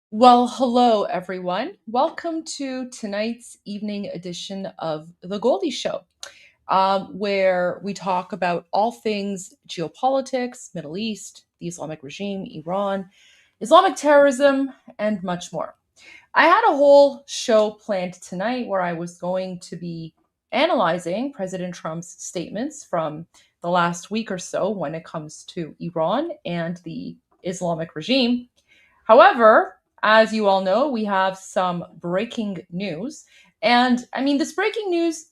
Well, hello, everyone. Welcome to tonight's evening edition of The Goldie Show, where we talk about all things geopolitics, Middle East, the Islamic regime, Iran, Islamic terrorism, and much more. I had a whole show planned tonight where I was going to be analyzing President Trump's statements from the last week or so when it comes to Iran and the Islamic regime. However, as you all know, we have some breaking news. And I mean, this breaking news,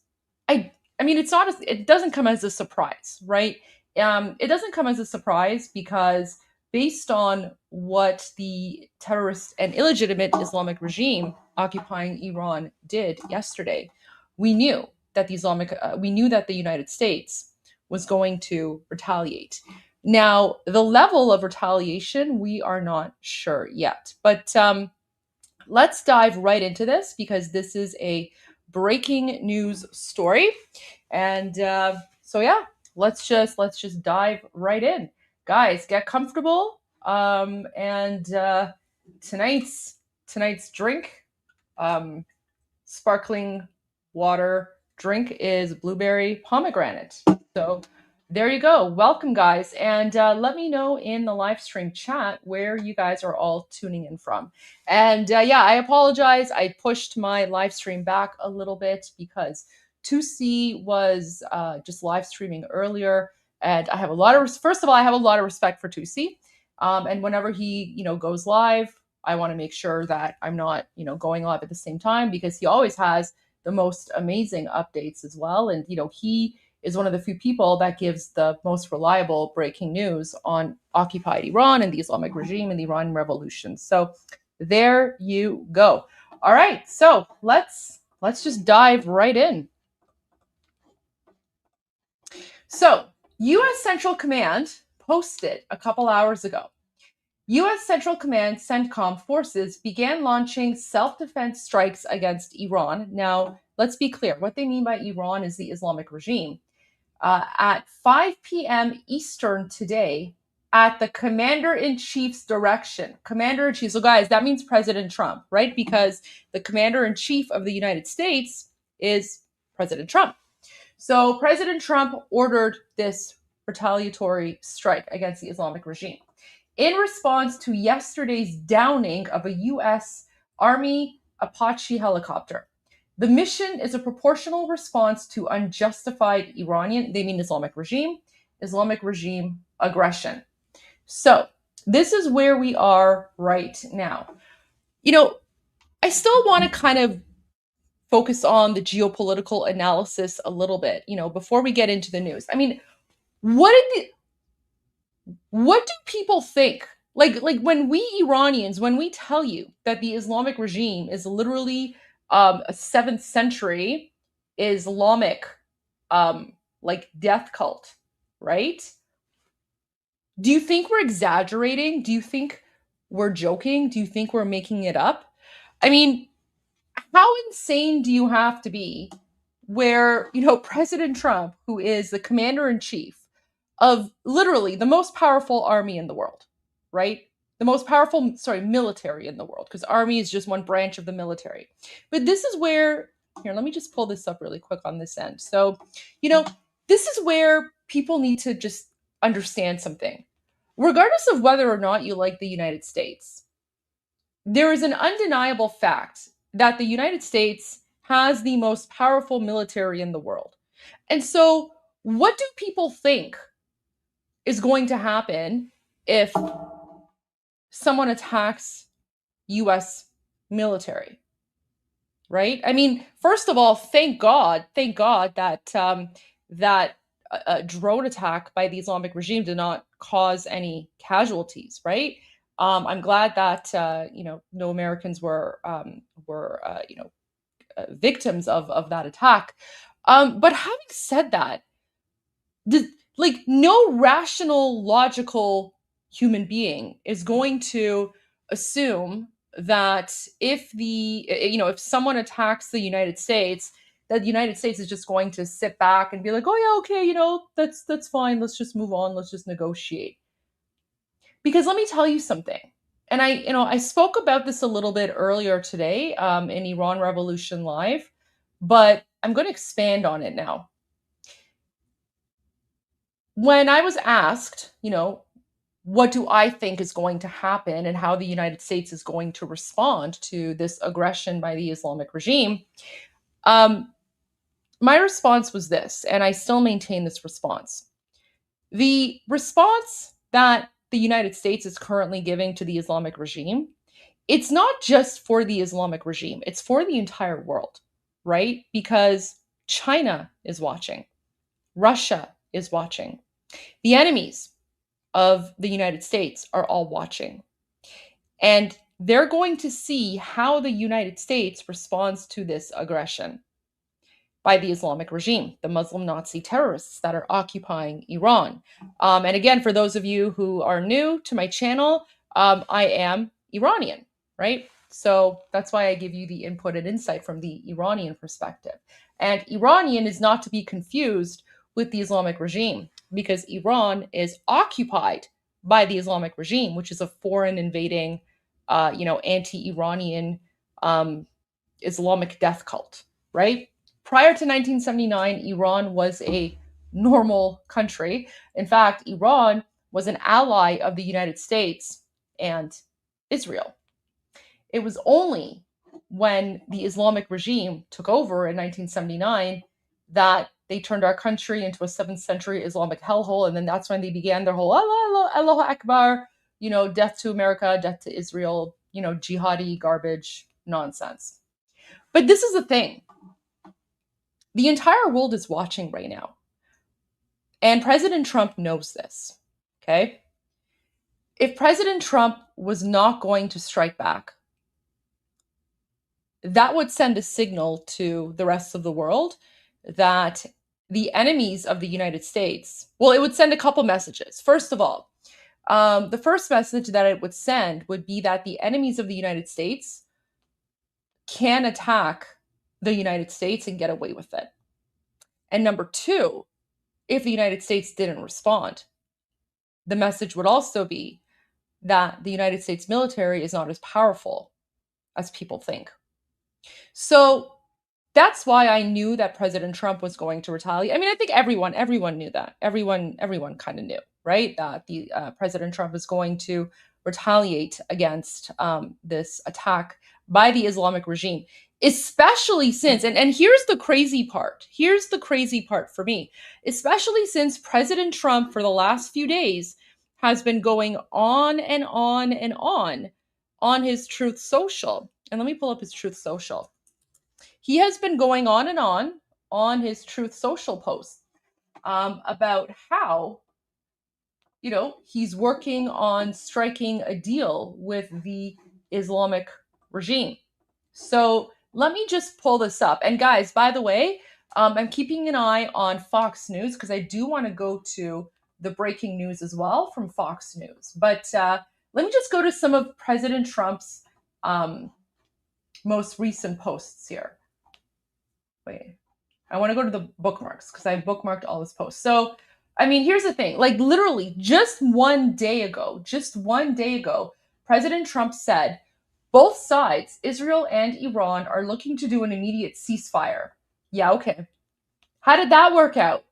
I mean, it doesn't come as a surprise, right? It doesn't come as a surprise because based on what the terrorist and illegitimate Islamic regime occupying Iran did yesterday, we knew that the United States was going to retaliate. Now, the level of retaliation, we are not sure yet. But let's dive right into this because this is a breaking news story. And so, yeah, let's just dive right in. Guys, get comfortable. And tonight's drink, sparkling water drink, is blueberry pomegranate. So there you go. Welcome, guys. And let me know in the live stream chat where you guys are all tuning in from. And yeah, I apologize. I pushed my live stream back a little bit because 2C was just live streaming earlier. And I have first of all, I have a lot of respect for 2C. And whenever he, goes live, I want to make sure that I'm not, going live at the same time because he always has the most amazing updates as well. And, he is one of the few people that gives the most reliable breaking news on occupied Iran and the Islamic regime and the Iranian revolution. So there you go. All right, so let's just dive right in. So U.S. Central Command posted a couple hours ago. U.S. Central Command CENTCOM forces began launching self-defense strikes against Iran. Now, let's be clear. What they mean by Iran is the Islamic regime. At 5 p.m. Eastern today, at the Commander-in-Chief's direction. Commander-in-Chief, so guys, that means President Trump, right? Because the Commander-in-Chief of the United States is President Trump. So President Trump ordered this retaliatory strike against the Islamic regime in response to yesterday's downing of a U.S. Army Apache helicopter. The mission is a proportional response to unjustified Iranian, they mean Islamic regime aggression. So this is where we are right now. I still want to kind of focus on the geopolitical analysis a little bit, before we get into the news. I mean, what do people think? Like when we Iranians, when we tell you that the Islamic regime is literally a 7th century Islamic like death cult, right? Do you think we're exaggerating? Do you think we're joking? Do you think we're making it up? I mean, how insane do you have to be where, President Trump, who is the commander in chief of literally the most powerful army in the world, right? The most powerful, military in the world, because army is just one branch of the military. But this is where, here, let me just pull this up really quick on this end. So, this is where people need to just understand something. Regardless of whether or not you like the United States, there is an undeniable fact that the United States has the most powerful military in the world. And so, what do people think is going to happen if someone attacks US military? Right? I mean, first of all, thank God that that a drone attack by the Islamic regime did not cause any casualties, right? I'm glad that no Americans were victims of that attack. But having said that, no rational, logical human being is going to assume that if someone attacks the United States, that the United States is just going to sit back and be like, oh yeah, okay, that's fine. Let's just move on. Let's just negotiate. Because let me tell you something. And I spoke about this a little bit earlier today in Iran Revolution Live, but I'm going to expand on it now. When I was asked, what do I think is going to happen and how the United States is going to respond to this aggression by the Islamic regime, my response was this, and I still maintain this response. The response that the United States is currently giving to the Islamic regime, it's not just for the Islamic regime, it's for the entire world, right? Because China is watching, Russia is watching, the enemies of the United States are all watching. And they're going to see how the United States responds to this aggression by the Islamic regime, the Muslim Nazi terrorists that are occupying Iran. And again, for those of you who are new to my channel, I am Iranian, right? So that's why I give you the input and insight from the Iranian perspective. And Iranian is not to be confused with the Islamic regime, because Iran is occupied by the Islamic regime, which is a foreign invading, anti-Iranian Islamic death cult, right? Prior to 1979, Iran was a normal country. In fact, Iran was an ally of the United States and Israel. It was only when the Islamic regime took over in 1979 that they turned our country into a 7th century Islamic hellhole. And then that's when they began their whole Allahu Akbar, death to America, death to Israel, jihadi garbage nonsense. But this is the thing. The entire world is watching right now. And President Trump knows this, okay? If President Trump was not going to strike back, that would send a signal to the rest of the world that the enemies of the United States, well, it would send a couple messages. First of all, the first message that it would send would be that the enemies of the United States can attack the United States and get away with it. And number two, if the United States didn't respond, the message would also be that the United States military is not as powerful as people think. So That's why I knew that President Trump was going to retaliate. I mean, I think everyone knew that. Everyone kind of knew, right? That the President Trump is going to retaliate against this attack by the Islamic regime, especially since, and here's the crazy part. Here's the crazy part for me, especially since President Trump for the last few days has been going on and on and on his Truth Social. And let me pull up his Truth Social. He has been going on and on his Truth Social posts about how, he's working on striking a deal with the Islamic regime. So let me just pull this up. And guys, by the way, I'm keeping an eye on Fox News because I do want to go to the breaking news as well from Fox News. But let me just go to some of President Trump's most recent posts here. Wait, I want to go to the bookmarks because I bookmarked all his posts. So, I mean, here's the thing. Like literally just one day ago, President Trump said, both sides, Israel and Iran, are looking to do an immediate ceasefire. Yeah, okay. How did that work out?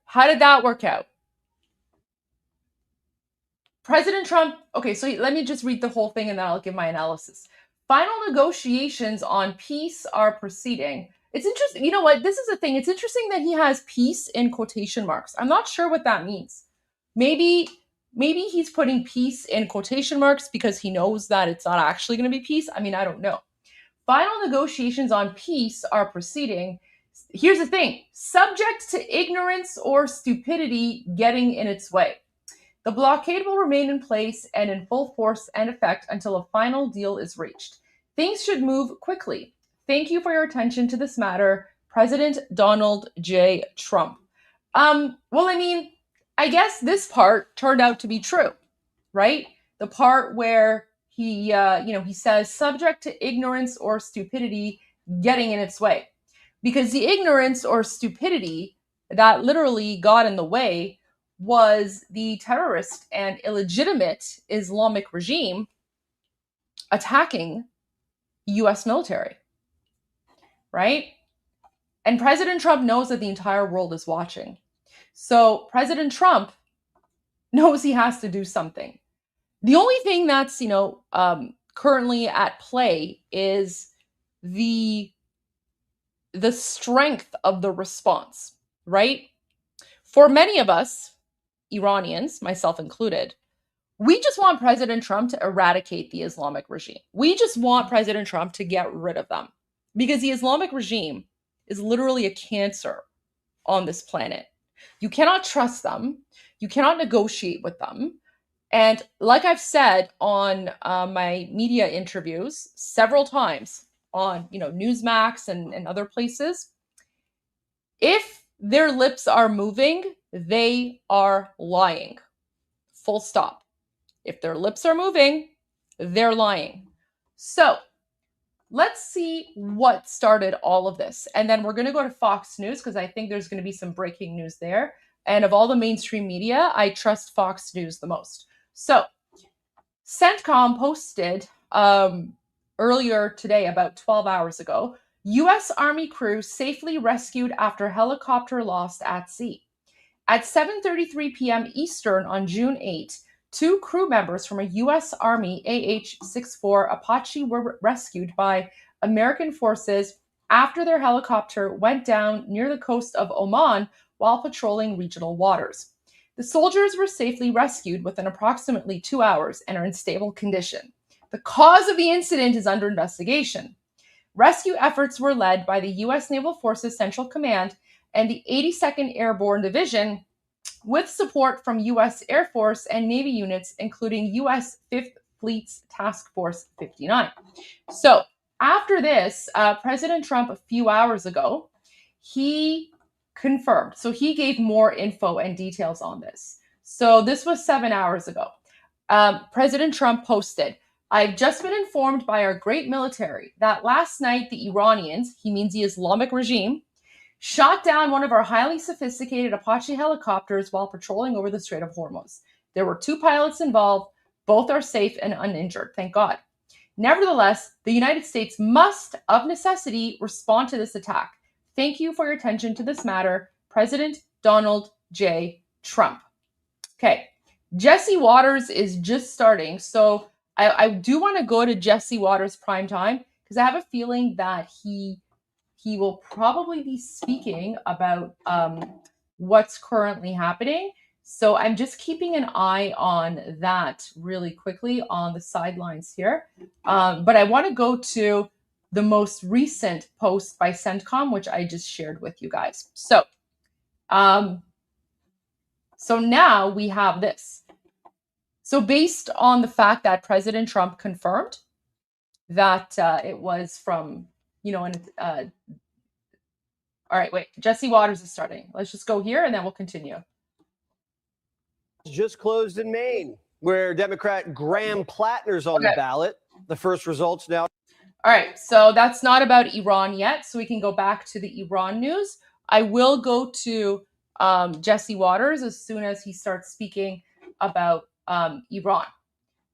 President Trump, okay, so let me just read the whole thing and then I'll give my analysis. Final negotiations on peace are proceeding. It's interesting. You know what? This is the thing. It's interesting that he has peace in quotation marks. I'm not sure what that means. Maybe he's putting peace in quotation marks because he knows that it's not actually going to be peace. I mean, I don't know. Final negotiations on peace are proceeding. Here's the thing. Subject to ignorance or stupidity getting in its way. The blockade will remain in place and in full force and effect until a final deal is reached. Things should move quickly. Thank you for your attention to this matter, President Donald J. Trump. Well, I mean, I guess this part turned out to be true, right? The part where he says subject to ignorance or stupidity getting in its way. Because the ignorance or stupidity that literally got in the way was the terrorist and illegitimate Islamic regime attacking US military, right? And President Trump knows that the entire world is watching. So President Trump knows he has to do something. The only thing that's, currently at play is the strength of the response, right? For many of us, Iranians, myself included, we just want President Trump to eradicate the Islamic regime. We just want President Trump to get rid of them because the Islamic regime is literally a cancer on this planet. You cannot trust them. You cannot negotiate with them. And like I've said on my media interviews several times on, Newsmax and other places, if their lips are moving, they are lying. Full stop. If their lips are moving, they're lying. So let's see what started all of this. And then we're going to go to Fox News because I think there's going to be some breaking news there. And of all the mainstream media, I trust Fox News the most. So CENTCOM posted earlier today, about 12 hours ago, U.S. Army crew safely rescued after helicopter lost at sea. At 7:33 p.m. Eastern on June 8, 2 crew members from a U.S. Army AH-64 Apache were rescued by American forces after their helicopter went down near the coast of Oman while patrolling regional waters. The soldiers were safely rescued within approximately 2 hours and are in stable condition. The cause of the incident is under investigation. Rescue efforts were led by the U.S. Naval Forces Central Command and the 82nd Airborne Division, with support from U.S. Air Force and Navy units, including U.S. 5th Fleet's Task Force 59. So after this, President Trump, a few hours ago, he confirmed. So he gave more info and details on this. So this was 7 hours ago. President Trump posted, "I've just been informed by our great military that last night the Iranians," he means the Islamic regime, "shot down one of our highly sophisticated Apache helicopters while patrolling over the Strait of Hormuz. There were 2 pilots involved. Both are safe and uninjured, thank God. Nevertheless, the United States must, of necessity, respond to this attack. Thank you for your attention to this matter. President Donald J. Trump. Okay, Jesse Waters is just starting. So I do want to go to Jesse Waters prime time because I have a feeling that he will probably be speaking about what's currently happening. So I'm just keeping an eye on that really quickly on the sidelines here. But I want to go to the most recent post by CENTCOM, which I just shared with you guys. So now we have this. So based on the fact that President Trump confirmed that it was from, all right, wait, Jesse Waters is starting. Let's just go here and then we'll continue. Just closed in Maine, where Democrat Graham Plattner's on the ballot. The first results now. All right, so that's not about Iran yet, so we can go back to the Iran news. I will go to Jesse Waters as soon as he starts speaking about Iran.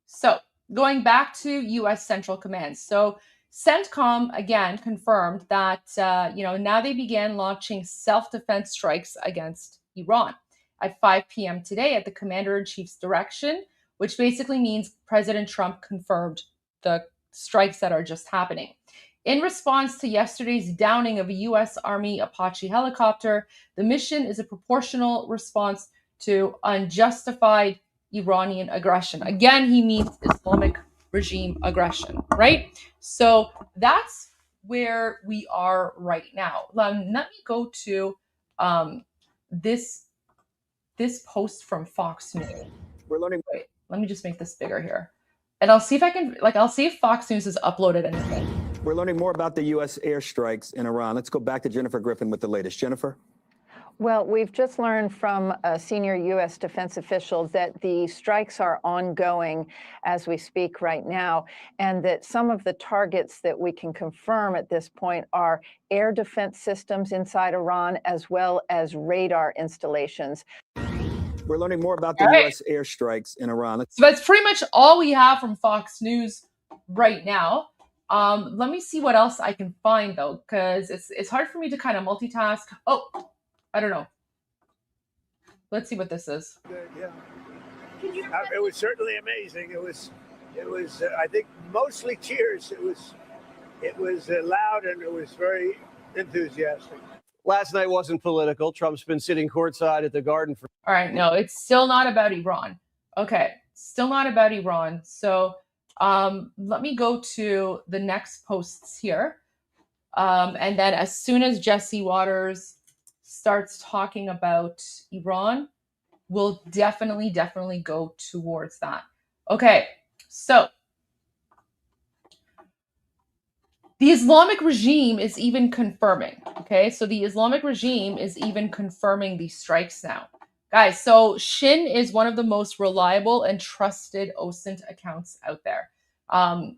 So going back to U.S. Central Command. So CENTCOM again confirmed that now they began launching self-defense strikes against Iran at 5 p.m. today at the Commander-in-Chief's direction, which basically means President Trump confirmed the strikes that are just happening. In response to yesterday's downing of a U.S. Army Apache helicopter, the mission is a proportional response to unjustified Iranian aggression. Again, he means Islamic regime aggression, right? So that's where we are right now. Let me go to this post from Fox News. We're learning. Wait, let me just make this bigger here. And I'll see if I can, I'll see if Fox News has uploaded anything. We're learning more about the U.S. airstrikes in Iran. Let's go back to Jennifer Griffin with the latest. Jennifer? Well, we've just learned from senior U.S. defense officials that the strikes are ongoing as we speak right now, and that some of the targets that we can confirm at this point are air defense systems inside Iran, as well as radar installations. We're learning more about the U.S. airstrikes in Iran. So that's pretty much all we have from Fox News right now. Let me see what else I can find, though, because it's hard for me to kind of multitask. Oh, I don't know. Let's see what this is. Yeah, it was certainly amazing. It was. I think mostly cheers. It was loud and it was very enthusiastic. Last night wasn't political. Trump's been sitting courtside at the Garden for. All right, no, it's still not about Iran. Okay, still not about Iran. So let me go to the next posts here. And then as soon as Jesse Waters starts talking about Iran, we'll definitely go towards that. Okay, so the Islamic regime is even confirming. Okay, so the Islamic regime is even confirming these strikes now. Guys, so Shin is one of the most reliable and trusted OSINT accounts out there.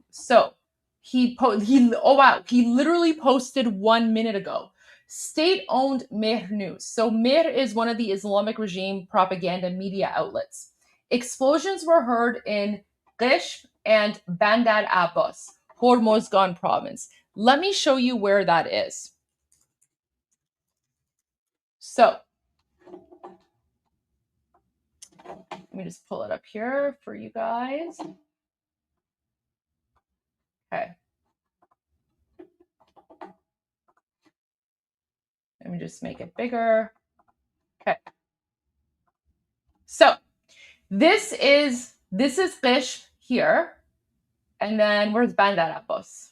So he literally posted 1 minute ago. State-owned Mehr News. So Mehr is one of the Islamic regime propaganda media outlets. Explosions were heard in Qishm and Bandar Abbas, Hormozgan province. Let me show you where that is. So let me just pull it up here for you guys. Okay. Let me just make it bigger. Okay. So this is Qishm here. And then where's Bandar Abbas?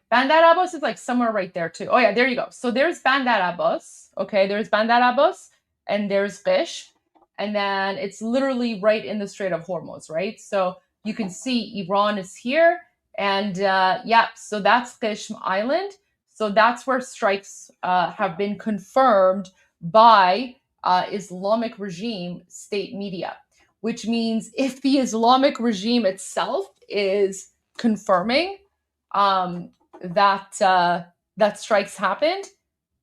Bandar Abbas is like somewhere right there too. Oh yeah, there you go. So there's Bandar Abbas. Okay, there's Bandar Abbas and there's Qishm. And then it's literally right in the Strait of Hormuz, right? So you can see Iran is here. And so that's Qishm Island. So that's where strikes have been confirmed by Islamic regime state media, which means if the Islamic regime itself is confirming that strikes happened,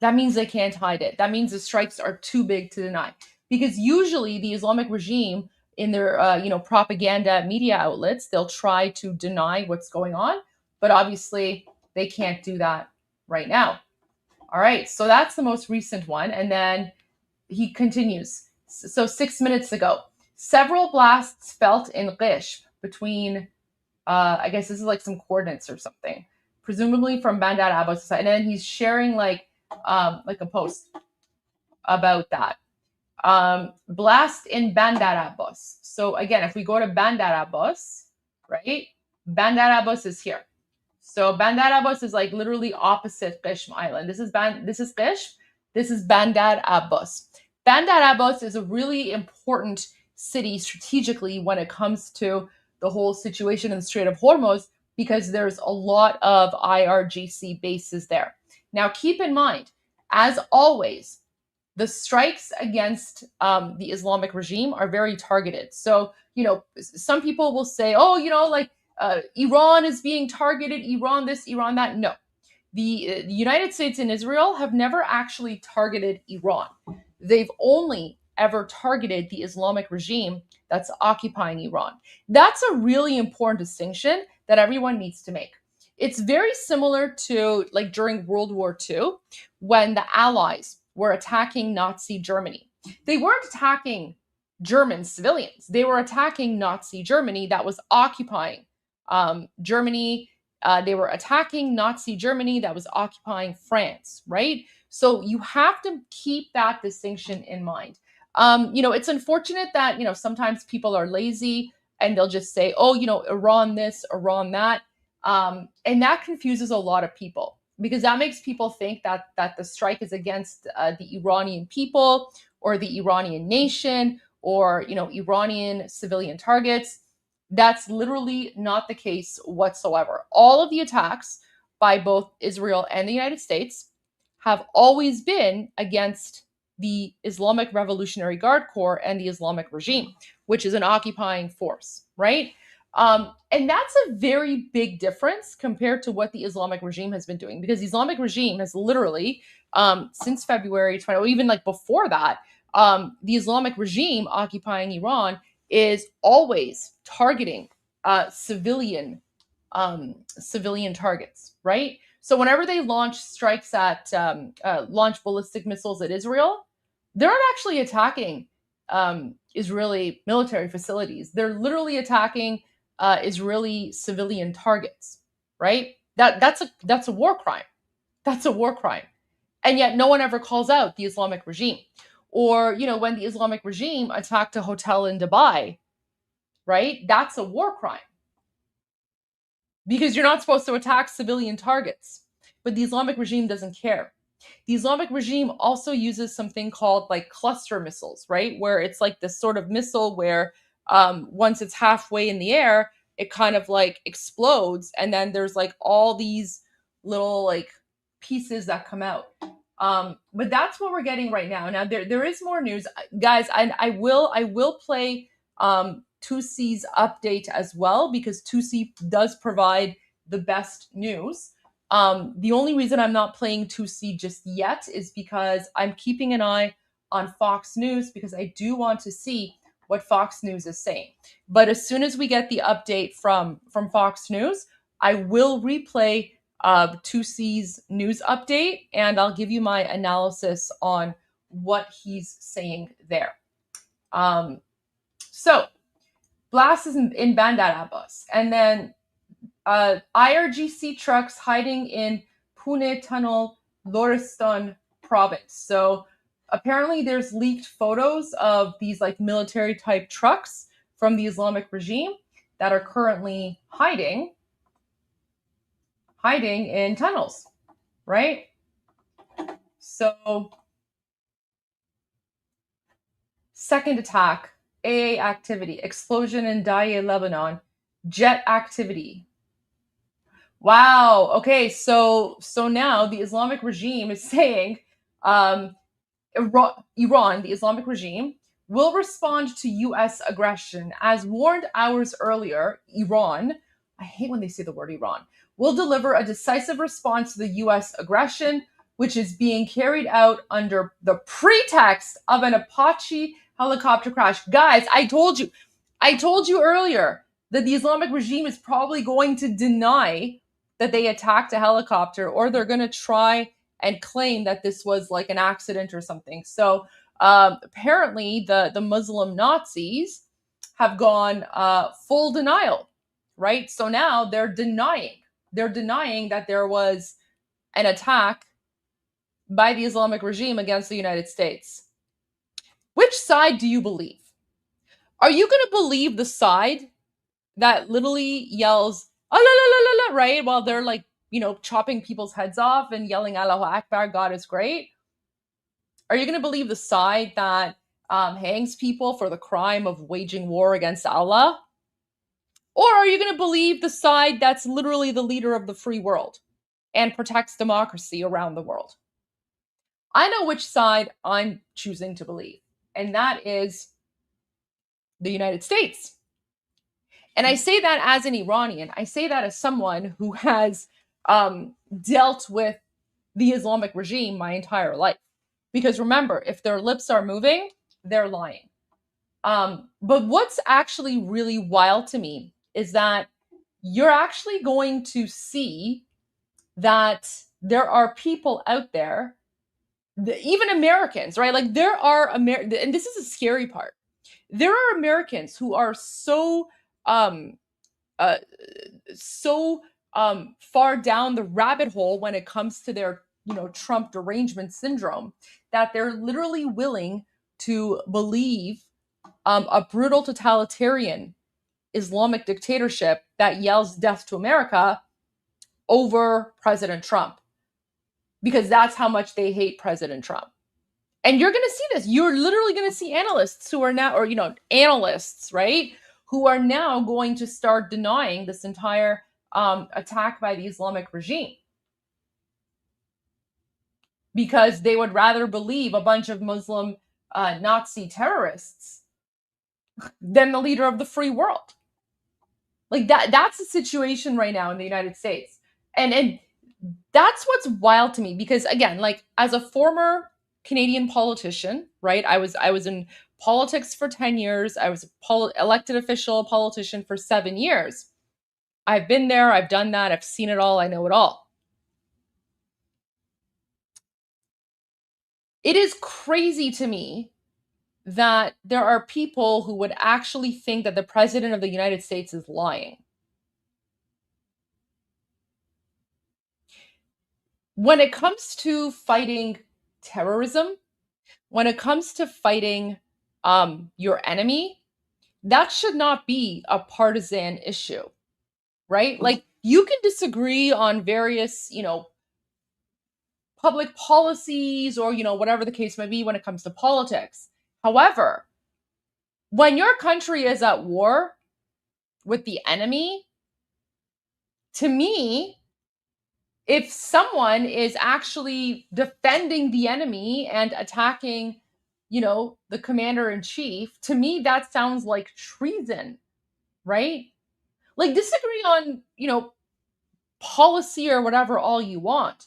that means they can't hide it. That means the strikes are too big to deny. Because usually the Islamic regime in their propaganda media outlets, they'll try to deny what's going on. but obviously they can't do that right now. All right, so that's the most recent one. And then he continues. So 6 minutes ago, several blasts felt in Qishb between, I guess this is like some coordinates or something, presumably from Bandar Abbas. And then he's sharing like a post about that. Blast in Bandar Abbas. So again, if we go to Bandar Abbas, right? Bandar Abbas is here. So Bandar Abbas is like literally opposite Qishb Island. This is Qishb. This is Bandar Abbas. Bandar Abbas is a really important city strategically when it comes to the whole situation in the Strait of Hormuz, because there's a lot of IRGC bases there. Now, keep in mind, as always, the strikes against the Islamic regime are very targeted. So, some people will say, oh, Iran is being targeted, Iran this, Iran that. No, the United States and Israel have never actually targeted Iran. They've only ever targeted the Islamic regime that's occupying Iran. That's a really important distinction that everyone needs to make. It's very similar to like during World War II, when the Allies were attacking Nazi Germany. They weren't attacking German civilians. They were attacking Nazi Germany that was occupying Germany. They were attacking Nazi Germany that was occupying France, right? So you have to keep that distinction in mind. It's unfortunate that, sometimes people are lazy and they'll just say, oh, Iran this, Iran that. And that confuses a lot of people, because that makes people think that the strike is against the Iranian people or the Iranian nation or, Iranian civilian targets. That's literally not the case whatsoever. All of the attacks by both Israel and the United States have always been against the Islamic Revolutionary Guard Corps and the Islamic regime, which is an occupying force, right? And that's a very big difference compared to what the Islamic regime has been doing, because the Islamic regime has literally, since February 20, or even like before that, the Islamic regime occupying Iran is always targeting civilian targets, right? So whenever they launch strikes at, launch ballistic missiles at Israel, they're not actually attacking Israeli military facilities. They're literally attacking Israeli civilian targets, right? That's a war crime. That's a war crime. And yet no one ever calls out the Islamic regime. Or, when the Islamic regime attacked a hotel in Dubai, right? That's a war crime, because you're not supposed to attack civilian targets. But the Islamic regime doesn't care. The Islamic regime also uses something called like cluster missiles, right? Where it's like this sort of missile where once it's halfway in the air, it kind of like explodes. And then there's like all these little like pieces that come out. But that's what we're getting right now. Now there is more news, guys. And I will play 2C's update as well, because 2C does provide the best news. The only reason I'm not playing 2C just yet is because I'm keeping an eye on Fox News, because I do want to see what Fox News is saying. But as soon as we get the update from Fox News, I will replay 2C's news update, and I'll give you my analysis on what he's saying there. So blast is in Bandar Abbas, and then IRGC trucks hiding in Pune Tunnel, Lorestan province. So apparently there's leaked photos of these like military type trucks from the Islamic regime that are currently hiding in tunnels, right? So second attack, AA activity, explosion in Daye, Lebanon, jet activity. Wow. Okay. So now the Islamic regime is saying Iran, the Islamic regime, will respond to U.S. aggression. As warned hours earlier, Iran, I hate when they say the word Iran, will deliver a decisive response to the U.S. aggression, which is being carried out under the pretext of an Apache helicopter crash. Guys, I told you earlier that the Islamic regime is probably going to deny that they attacked a helicopter, or they're going to try and claim that this was like an accident or something. So apparently the Muslim Nazis have gone full denial, right? So now they're denying that there was an attack by the Islamic regime against the United States. Which side do you believe? Are you going to believe the side that literally yells, "Ah, la, la, la, la," right? While they're like, chopping people's heads off and yelling, "Allahu Akbar, God is great"? Are you going to believe the side that hangs people for the crime of waging war against Allah? Or are you going to believe the side that's literally the leader of the free world and protects democracy around the world? I know which side I'm choosing to believe, and that is the United States. And I say that as an Iranian. I say that as someone who has dealt with the Islamic regime my entire life. Because remember, if their lips are moving, they're lying. But what's actually really wild to me is that you're actually going to see that there are people out there, even Americans, right? Like there are and this is a scary part. There are Americans who are so far down the rabbit hole when it comes to their Trump derangement syndrome that they're literally willing to believe a brutal totalitarian Islamic dictatorship that yells death to America over President Trump, because that's how much they hate President Trump. And you're going to see this. You're literally going to see analysts who are now, or analysts, right, who are now going to start denying this entire attack by the Islamic regime, because they would rather believe a bunch of Muslim Nazi terrorists than the leader of the free world. Like that's the situation right now in the United States. And that's what's wild to me, because again, like as a former Canadian politician, right? I was in politics for 10 years. I was elected official politician for 7 years. I've been there, I've done that, I've seen it all, I know it all. It is crazy to me that there are people who would actually think that the president of the United States is lying. When it comes to fighting terrorism, when it comes to fighting your enemy, that should not be a partisan issue, right? Like you can disagree on various, public policies or, whatever the case may be when it comes to politics. However, when your country is at war with the enemy, to me, if someone is actually defending the enemy and attacking, the commander in chief, to me, that sounds like treason, right? Like disagree on, policy or whatever all you want.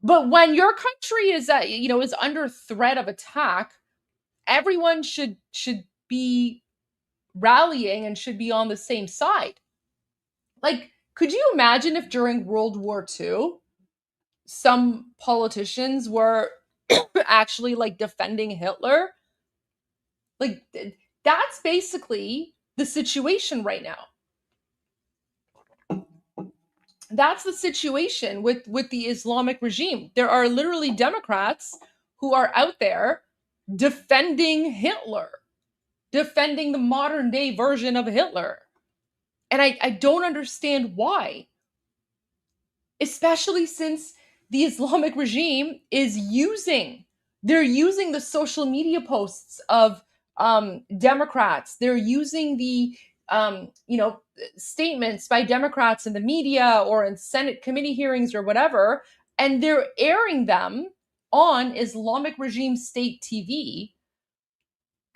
But when your country is is under threat of attack, everyone should be rallying and should be on the same side. Like, could you imagine if during World War II, some politicians were actually like defending Hitler? Like, that's basically the situation right now. That's the situation with the Islamic regime. There are literally Democrats who are out there defending Hitler, defending the modern day version of Hitler. And I don't understand why. Especially since the Islamic regime is using the social media posts of Democrats. They're using the statements by Democrats in the media or in Senate committee hearings or whatever, and they're airing them on Islamic regime state TV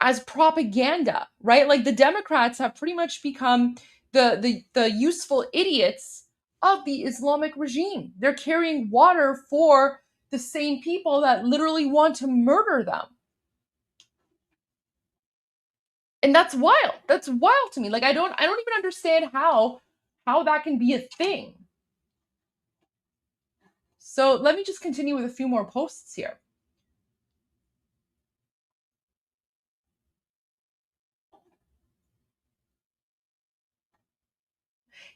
as propaganda, right? Like the Democrats have pretty much become the useful idiots of the Islamic regime. They're carrying water for the same people that literally want to murder them. And that's wild. That's wild to me. Like I don't even understand how that can be a thing. So let me just continue with a few more posts here.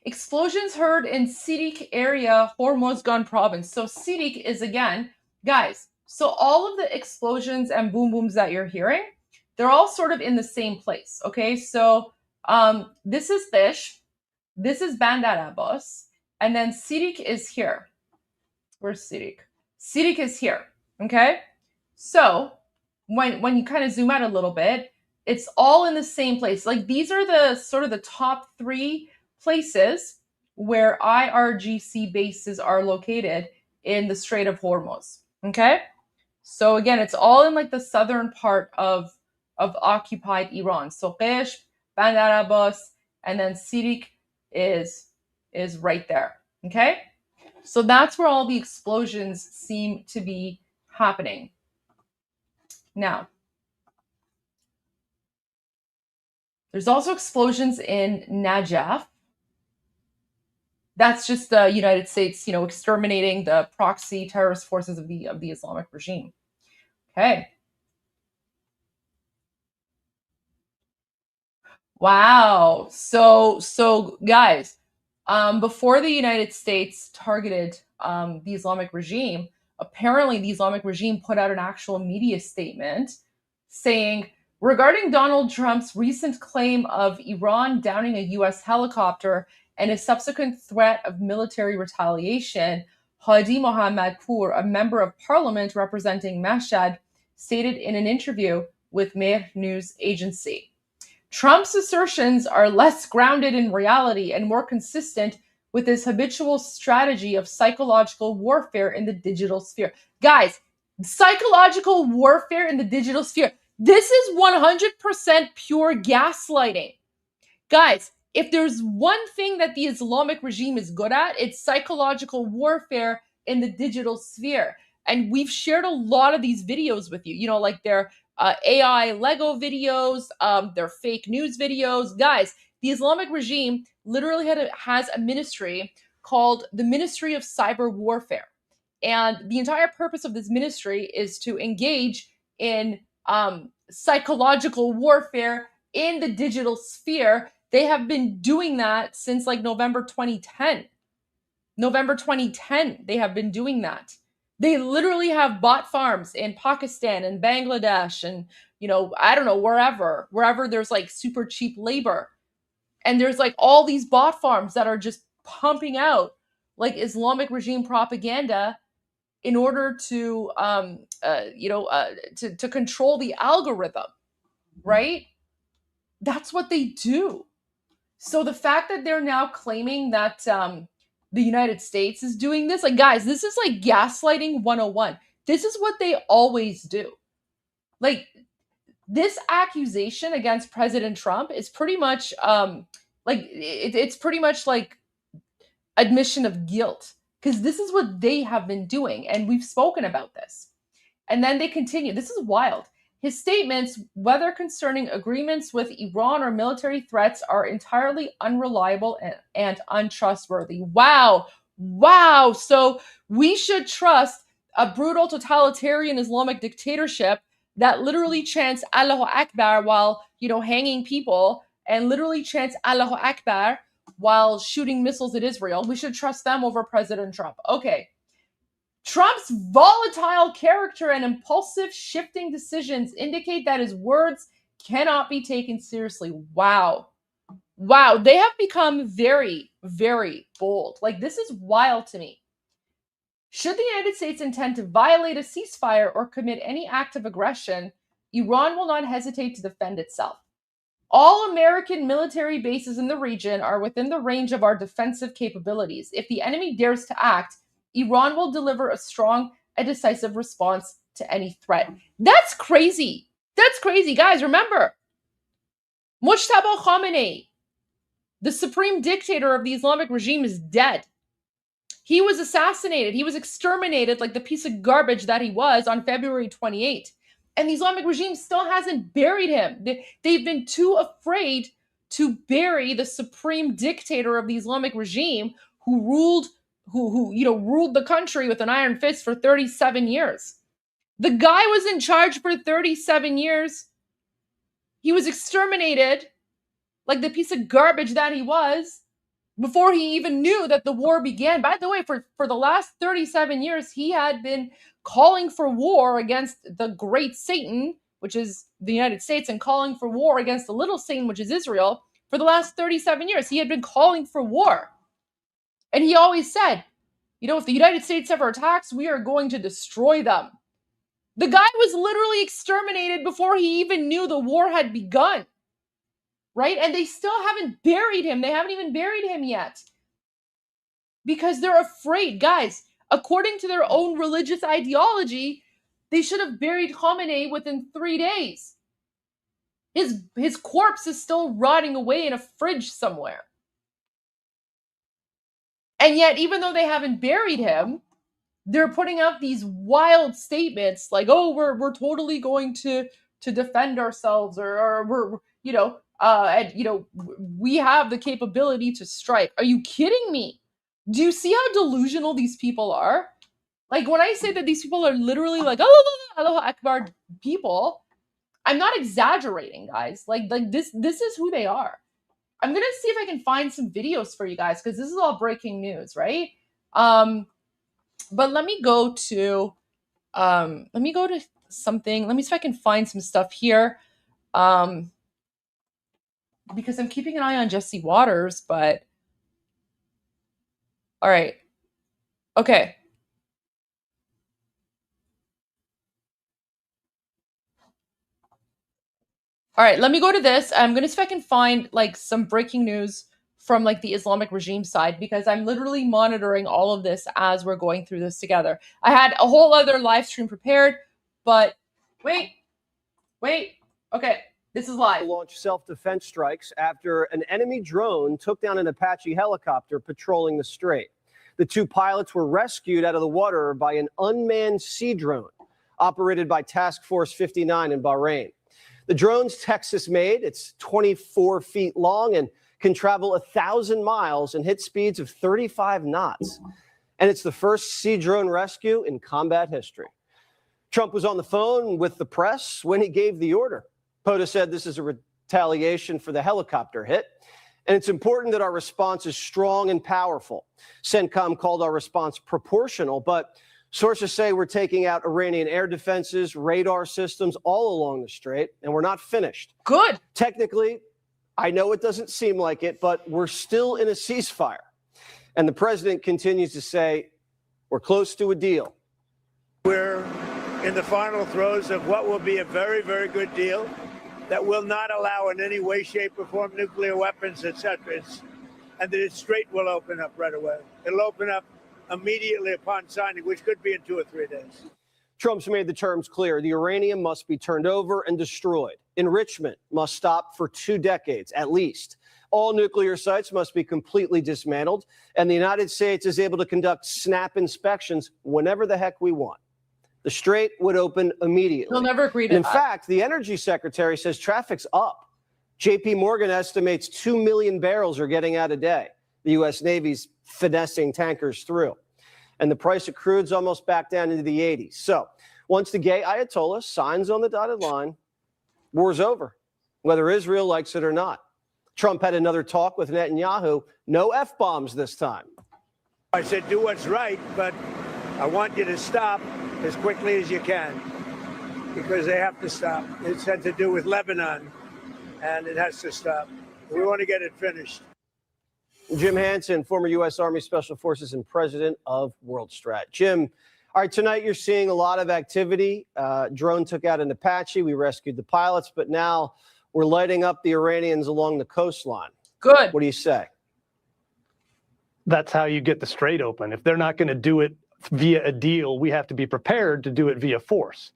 Explosions heard in Sirik area, Hormozgan province. So Sirik is, again, guys, so all of the explosions and boom booms that you're hearing, they're all sort of in the same place, okay? So this is Tish, this is Bandar Abbas, and then Sirik is here. Where's Sirik? Sirik is here, okay? So when you kind of zoom out a little bit, it's all in the same place. Like these are the sort of the top 3 places where IRGC bases are located in the Strait of Hormuz. Okay, so again, it's all in like the southern part of occupied Iran. So Qish, Bandar Abbas, and then Sirik is right there. Okay, so that's where all the explosions seem to be happening. Now, there's also explosions in Najaf. That's just the United States, exterminating the proxy terrorist forces of the Islamic regime. Okay. Wow. So guys, before the United States targeted the Islamic regime, apparently the Islamic regime put out an actual media statement saying, regarding Donald Trump's recent claim of Iran downing a U.S. helicopter and a subsequent threat of military retaliation, Hadi Mohammadpour, a member of parliament representing Mashhad, stated in an interview with Mehr News Agency. Trump's assertions are less grounded in reality and more consistent with his habitual strategy of psychological warfare in the digital sphere. Guys, psychological warfare in the digital sphere. This is 100% pure gaslighting. Guys, if there's one thing that the Islamic regime is good at, it's psychological warfare in the digital sphere. And we've shared a lot of these videos with you, like their AI Lego videos, their fake news videos. Guys, the Islamic regime literally has a ministry called the Ministry of Cyber Warfare. And the entire purpose of this ministry is to engage in psychological warfare in the digital sphere. They have been doing that since like November 2010. November 2010, they have been doing that. They literally have bot farms in Pakistan and Bangladesh and, I don't know, wherever there's like super cheap labor. And there's like all these bot farms that are just pumping out like Islamic regime propaganda in order to, to control the algorithm, right? That's what they do. So the fact that they're now claiming that the United States is doing this, like, guys, this is like gaslighting 101. This is what they always do. Like, this accusation against President Trump is pretty much it's pretty much like admission of guilt, because this is what they have been doing, and we've spoken about this. And then they continue. This is wild. His statements, whether concerning agreements with Iran or military threats, are entirely unreliable and untrustworthy. Wow. So we should trust a brutal totalitarian Islamic dictatorship that literally chants Allahu Akbar while, hanging people, and literally chants Allahu Akbar while shooting missiles at Israel. We should trust them over President Trump. Okay. Trump's volatile character and impulsive shifting decisions indicate that his words cannot be taken seriously. Wow. They have become very, very bold. Like, this is wild to me. Should the United States intend to violate a ceasefire or commit any act of aggression, Iran will not hesitate to defend itself. All American military bases in the region are within the range of our defensive capabilities. If the enemy dares to act, Iran will deliver a strong and decisive response to any threat. That's crazy. Guys, remember, Mujtaba Khamenei, the supreme dictator of the Islamic regime, is dead. He was assassinated. He was exterminated like the piece of garbage that he was on February 28th. And the Islamic regime still hasn't buried him. They've been too afraid to bury the supreme dictator of the Islamic regime who ruled who ruled the country with an iron fist for 37 years. The guy was in charge for 37 years. He was exterminated like the piece of garbage that he was before he even knew that the war began. By the way, for the last 37 years, he had been calling for war against the great Satan, which is the United States, and calling for war against the little Satan, which is Israel. For the last 37 years, he had been calling for war. And he always said, if the United States ever attacks, we are going to destroy them. The guy was literally exterminated before he even knew the war had begun. Right? And they still haven't buried him. They haven't even buried him yet. Because they're afraid. Guys, according to their own religious ideology, they should have buried Khamenei within 3 days. His corpse is still rotting away in a fridge somewhere. And yet, even though they haven't buried him, they're putting out these wild statements like, "Oh, we're totally going to defend ourselves," or we're we have the capability to strike. Are you kidding me? Do you see how delusional these people are? Like, when I say that these people are literally like, Allahu Akbar people, I'm not exaggerating, guys. Like this is who they are. I'm gonna see if I can find some videos for you guys, because this is all breaking news, right? But let me go to something. Let me see if I can find some stuff here. Because I'm keeping an eye on Jesse Waters, but all right. Okay. All right, let me go to this. I'm going to see if I can find like some breaking news from like the Islamic regime side, because I'm literally monitoring all of this as we're going through this together. I had a whole other live stream prepared, but wait. Okay. This is live. Launched self-defense strikes after an enemy drone took down an Apache helicopter patrolling the strait. The two pilots were rescued out of the water by an unmanned sea drone operated by Task Force 59 in Bahrain. The drone's Texas-made. It's 24 feet long and can travel 1,000 miles and hit speeds of 35 knots. And it's the first sea drone rescue in combat history. Trump was on the phone with the press when he gave the order. POTUS said this is a retaliation for the helicopter hit, and it's important that our response is strong and powerful. CENTCOM called our response proportional, but sources say we're taking out Iranian air defenses, radar systems all along the strait, and we're not finished. Good. Technically, I know it doesn't seem like it, but we're still in a ceasefire. And the president continues to say, we're close to a deal. We're in the final throes of what will be a very, very good deal that will not allow in any way, shape, or form nuclear weapons, etc. And the strait will open up right away. It'll open up immediately upon signing, which could be in 2 or 3 days. Trump's made the terms clear. The uranium must be turned over and destroyed. Enrichment must stop for 2 decades, at least. All nuclear sites must be completely dismantled, and the United States is able to conduct snap inspections whenever the heck we want. The strait would open immediately. He'll never agree to that. In that. fact, the energy secretary says traffic's up. JP Morgan estimates 2 million barrels are getting out a day. The U.S. Navy's finessing tankers through. And the price of crude's almost back down into the 80s. So once the gay Ayatollah signs on the dotted line, war's over, whether Israel likes it or not. Trump had another talk with Netanyahu. No F-bombs this time. I said, do what's right, but I want you to stop as quickly as you can, because they have to stop. It's had to do with Lebanon, and it has to stop. We want to get it finished. Jim Hansen, former U.S. Army Special Forces and president of WorldStrat. Jim, all right, tonight you're seeing a lot of activity. Drone took out an Apache. We rescued the pilots, but now we're lighting up the Iranians along the coastline. Good. What do you say? That's how you get the strait open. If they're not going to do it via a deal, we have to be prepared to do it via force.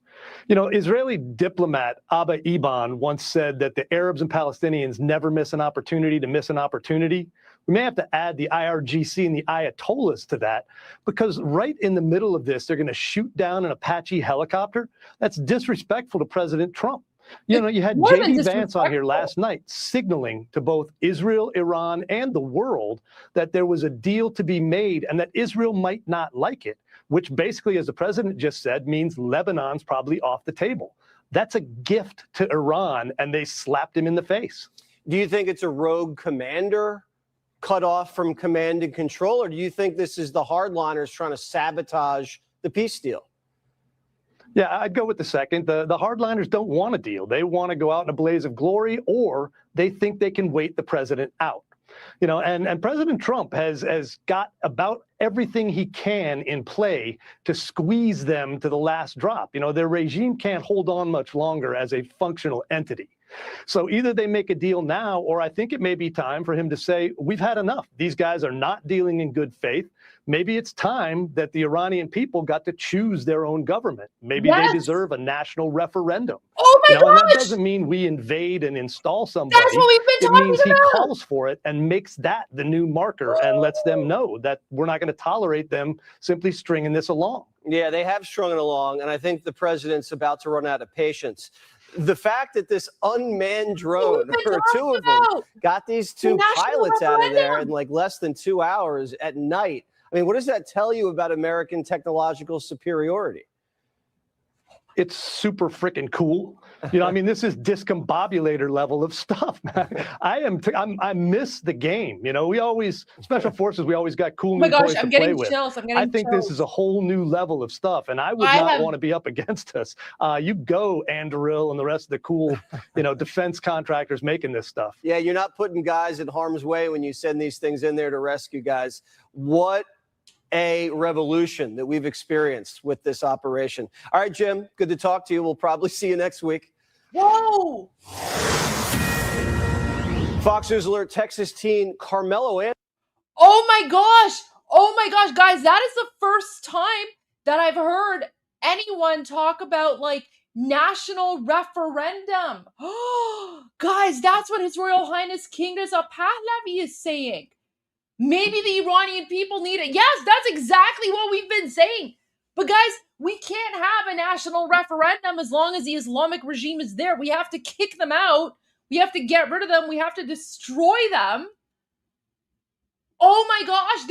You know, Israeli diplomat Abba Eban once said that the Arabs and Palestinians never miss an opportunity to miss an opportunity. We may have to add the IRGC and the Ayatollahs to that, because right in the middle of this, they're going to shoot down an Apache helicopter. That's disrespectful to President Trump. You know, you had more than J.D. Vance on here disrespectful. last night signaling to both Israel, Iran, and the world that there was a deal to be made and that Israel might not like it, which basically, as the president just said, means Lebanon's probably off the table. That's a gift to Iran, and they slapped him in the face. Do you think it's a rogue commander cut off from command and control, or do you think this is the hardliners trying to sabotage the peace deal? Yeah, I'd go with the second. The hardliners don't want a deal. They want to go out in a blaze of glory, or they think they can wait the president out. You know, and President Trump has got about everything he can in play to squeeze them to the last drop. You know, their regime can't hold on much longer as a functional entity. So either they make a deal now, or I think it may be time for him to say, we've had enough. These guys are not dealing in good faith. Maybe it's time that the Iranian people got to choose their own government. Maybe Yes. they deserve a national referendum. Oh my And that gosh! doesn't mean we invade and install somebody. That's what we've been It talking means he about. calls for it and makes that the new marker and lets them know that we're not going to tolerate them simply stringing this along. Yeah, they have strung it along, and I think the president's about to run out of patience. The fact that this unmanned drone, or two of them, got these two national pilots out of there referendum. in like less than 2 hours at night. I mean, what does that tell you about American technological superiority? It's super freaking cool. You know, I mean, this is discombobulator level of stuff, man. I miss the game. You know, we always, special forces, we always got cool Oh my new gosh, toys to I'm play getting with. chills. I'm I getting think chills. this is a whole new level of stuff, and I would not want to be up against us. You go, Anduril, and the rest of the cool, you know, defense contractors making this stuff. Yeah, you're not putting guys in harm's way when you send these things in there to rescue guys. What a revolution that we've experienced with this operation. All right, Jim, good to talk to you. We'll probably see you next week. Whoa! Fox News Alert, Texas teen Carmelo Anthony. Oh my gosh! Oh my gosh, guys, that is the first time that I've heard anyone talk about like national referendum. Guys, that's what His Royal Highness King Reza Pahlavi is saying. Maybe the Iranian people need it. Yes, that's exactly what we've been saying. But guys, we can't have a national referendum as long as the Islamic regime is there. We have to kick them out. We have to get rid of them. We have to destroy them. Oh my gosh,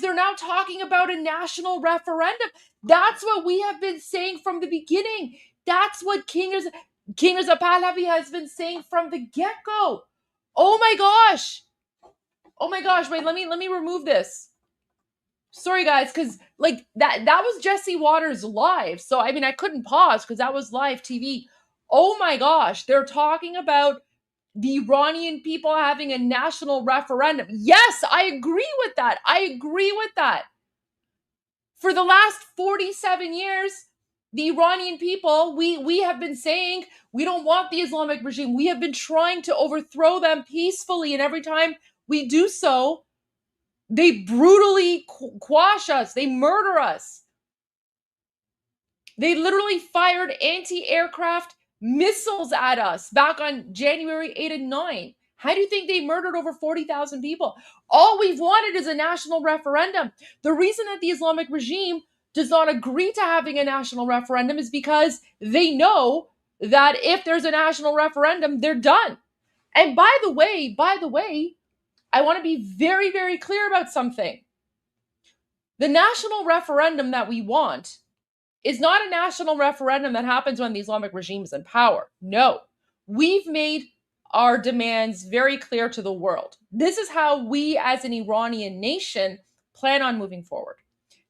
they're now talking about a national referendum. That's what we have been saying from the beginning. That's what King Reza Pahlavi has been saying from the get-go. Oh my gosh. Oh my gosh, wait, let me remove this. Sorry guys, because like that was Jesse Waters live. So I mean I couldn't pause because that was live TV. Oh my gosh, they're talking about the Iranian people having a national referendum. Yes, I agree with that. I agree with that. For the last 47 years, the Iranian people, we have been saying we don't want the Islamic regime. We have been trying to overthrow them peacefully, and every time we do so, they brutally quash us. They murder us. They literally fired anti-aircraft missiles at us back on January 8 and 9. How do you think they murdered over 40,000 people? All we've wanted is a national referendum. The reason that the Islamic regime does not agree to having a national referendum is because they know that if there's a national referendum, they're done. And by the way, I want to be very, very clear about something. The national referendum that we want is not a national referendum that happens when the Islamic regime is in power. No, we've made our demands very clear to the world. This is how we as an Iranian nation plan on moving forward.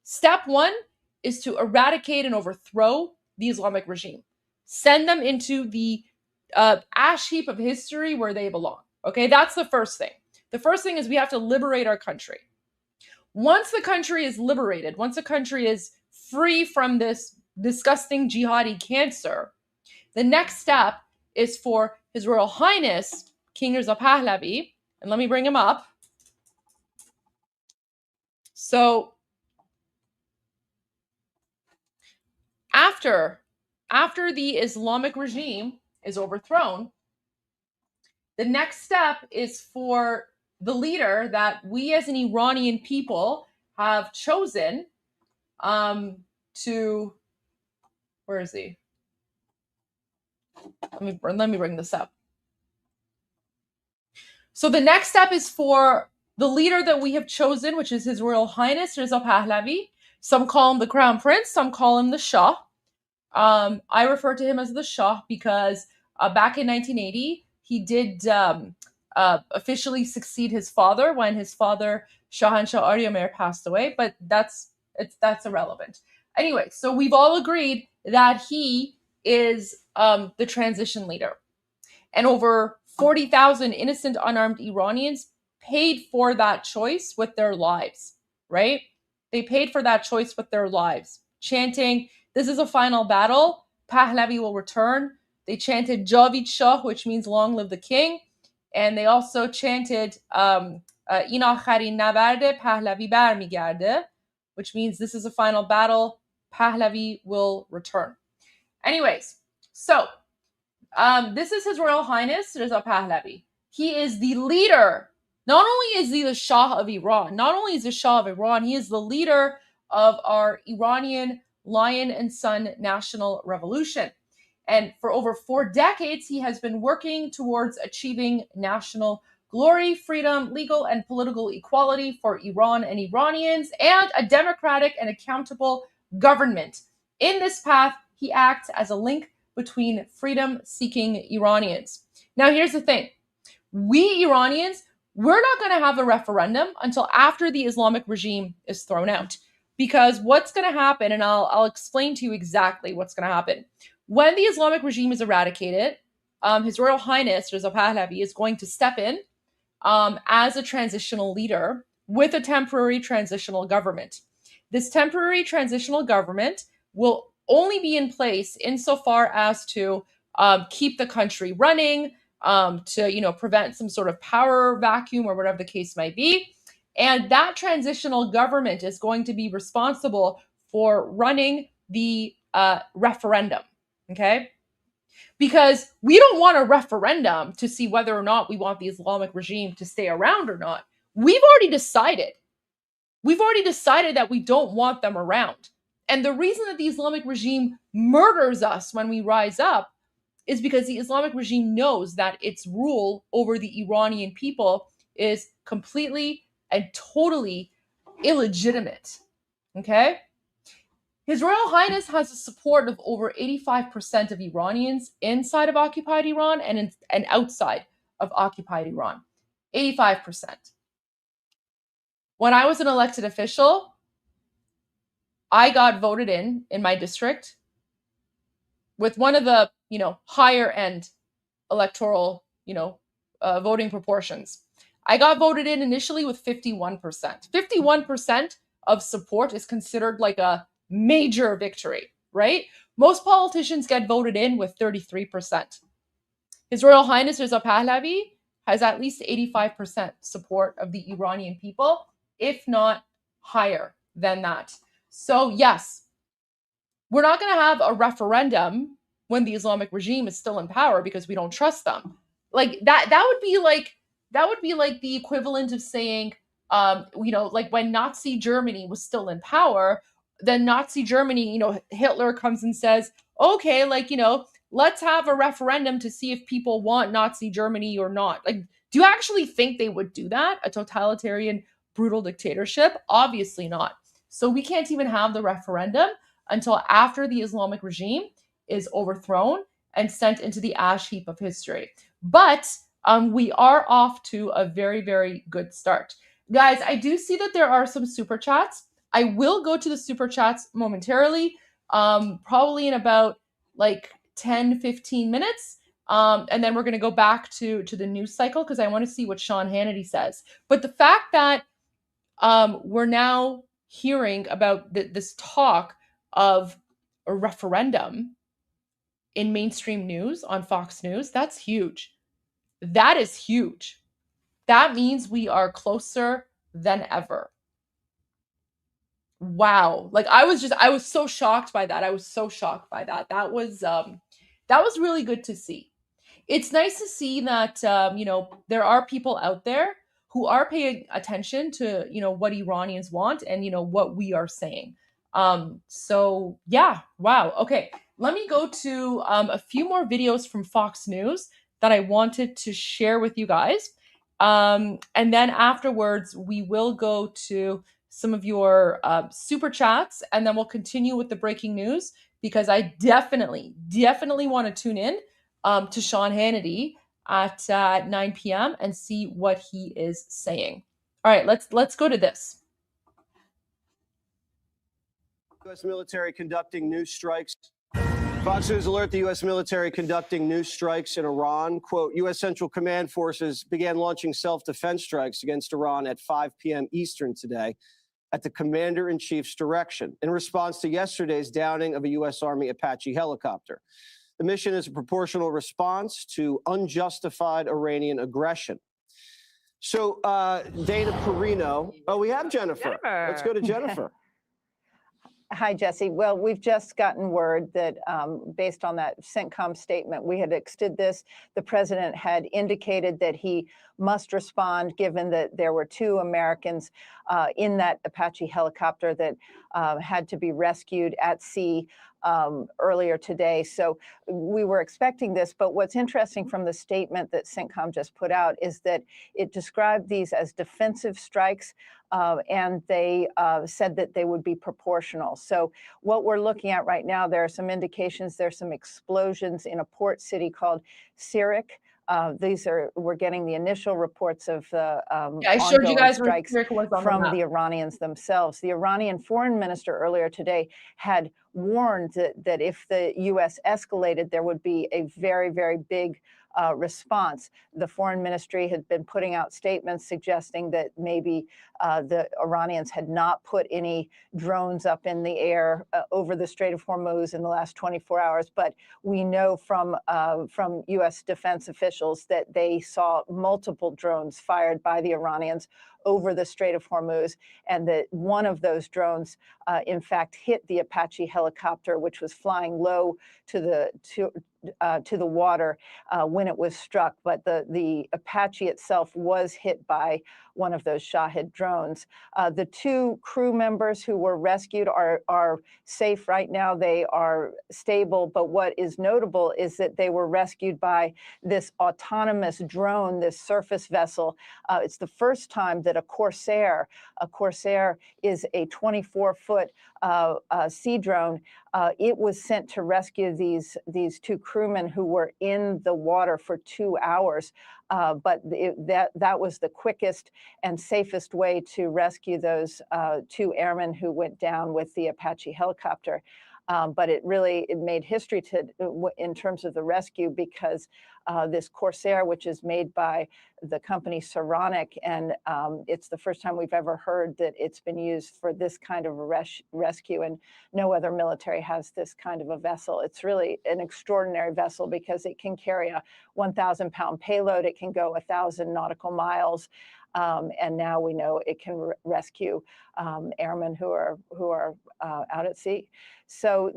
Step one is to eradicate and overthrow the Islamic regime. Send them into the ash heap of history where they belong. Okay, that's the first thing. The first thing is we have to liberate our country. Once the country is liberated, once the country is free from this disgusting jihadi cancer, the next step is for His Royal Highness King Reza Pahlavi, and let me bring him up. So after the Islamic regime is overthrown, the next step is for the leader that we as an Iranian people have chosen to, where is he? let me bring this up. So the next step is for the leader that we have chosen, which is His Royal Highness Reza Pahlavi. Some call him the Crown Prince, some call him the Shah. I refer to him as the Shah because back in 1980, he did officially succeed his father when his father, Shahanshah Aryamer, passed away, but that's irrelevant. Anyway, so we've all agreed that he is the transition leader. And over 40,000 innocent unarmed Iranians paid for that choice with their lives, right? They paid for that choice with their lives, chanting, "This is a final battle. Pahlavi will return." They chanted Javid Shah, which means long live the king. And they also chanted "In akharin nabarde Pahlavi barmigarde," which means this is a final battle. Pahlavi will return. Anyways, so this is His Royal Highness Reza Pahlavi. He is the leader. Not only is he the Shah of Iran, he is the leader of our Iranian Lion and Sun National Revolution. And for over 4 decades, he has been working towards achieving national glory, freedom, legal and political equality for Iran and Iranians, and a democratic and accountable government. In this path, he acts as a link between freedom-seeking Iranians. Now, here's the thing. We Iranians, we're not going to have a referendum until after the Islamic regime is thrown out. Because what's going to happen, and I'll explain to you exactly what's going to happen. When the Islamic regime is eradicated, His Royal Highness Reza Pahlavi is going to step in as a transitional leader with a temporary transitional government. This temporary transitional government will only be in place insofar as to keep the country running, to prevent some sort of power vacuum or whatever the case might be. And that transitional government is going to be responsible for running the referendum, okay? Because we don't want a referendum to see whether or not we want the Islamic regime to stay around or not. We've already decided. We've already decided that we don't want them around. And the reason that the Islamic regime murders us when we rise up is because the Islamic regime knows that its rule over the Iranian people is completely and totally illegitimate. Okay? His Royal Highness has the support of over 85% of Iranians inside of occupied Iran and outside of occupied Iran. 85%. When I was an elected official, I got voted in my district with one of the, higher end electoral, voting proportions. I got voted in initially with 51%. 51% of support is considered like a major victory, right? Most politicians get voted in with 33%. His Royal Highness Reza Pahlavi has at least 85% support of the Iranian people, if not higher than that. So yes, we're not going to have a referendum when the Islamic regime is still in power because we don't trust them. Like that would be like the equivalent of saying, like when Nazi Germany was still in power, then Nazi Germany, Hitler comes and says, okay, let's have a referendum to see if people want Nazi Germany or not. Like, do you actually think they would do that? A totalitarian, brutal dictatorship? Obviously not. So we can't even have the referendum until after the Islamic regime is overthrown and sent into the ash heap of history. But we are off to a very, very good start. Guys, I do see that there are some super chats. I will go to the super chats momentarily, probably in about 10, 15 minutes. And then we're going to go back to the news cycle because I want to see what Sean Hannity says. But the fact that we're now hearing about this talk of a referendum in mainstream news on Fox News, that's huge. That is huge. That means we are closer than ever. Wow. I was so shocked by that. That was really good to see. It's nice to see that, there are people out there who are paying attention to, what Iranians want and, what we are saying. So yeah, wow. Okay, let me go to a few more videos from Fox News that I wanted to share with you guys. And then afterwards, we will go to some of your super chats, and then we'll continue with the breaking news because I definitely want to tune in to Sean Hannity at 9 p.m. and see what he is saying. All right, let's go to this. U.S. military conducting new strikes. Fox News alert: the U.S. military conducting new strikes in Iran. Quote, U.S. Central Command forces began launching self-defense strikes against Iran at 5 p.m. Eastern today at the commander-in-chief's direction in response to yesterday's downing of a U.S. Army Apache helicopter. The mission is a proportional response to unjustified Iranian aggression. So, Dana Perino. Oh, we have Jennifer. Let's go to Jennifer. Hi, Jesse. Well, we've just gotten word that based on that CENTCOM statement, we had extended this. The president had indicated that he must respond given that there were 2 Americans in that Apache helicopter that had to be rescued at sea earlier today. So we were expecting this, but what's interesting from the statement that CENTCOM just put out is that it described these as defensive strikes, and they said that they would be proportional. So what we're looking at right now, there are some indications, there's some explosions in a port city called Sirik. We're getting the initial reports of the I showed you guys strikes from the Iranians themselves. The Iranian foreign minister earlier today had warned that if the U.S. escalated, there would be a very, very big response. The foreign ministry had been putting out statements suggesting that maybe the Iranians had not put any drones up in the air over the Strait of Hormuz in the last 24 hours. But we know from U.S. defense officials that they saw multiple drones fired by the Iranians over the Strait of Hormuz, and that one of those drones, in fact, hit the Apache helicopter, which was flying low to the water when it was struck. But the Apache itself was hit by one of those Shahed drones. The 2 crew members who were rescued are safe right now. They are stable. But what is notable is that they were rescued by this autonomous drone, this surface vessel. It's the first time that a Corsair is a 24-foot sea drone. It was sent to rescue these 2 crewmen who were in the water for 2 hours. But that was the quickest and safest way to rescue those 2 airmen who went down with the Apache helicopter. But it made history in terms of the rescue, because this Corsair, which is made by the company Saronic, and it's the first time we've ever heard that it's been used for this kind of a rescue, and no other military has this kind of a vessel. It's really an extraordinary vessel because it can carry a 1,000-pound payload. It can go 1,000 nautical miles. And now we know it can rescue airmen who are out at sea. So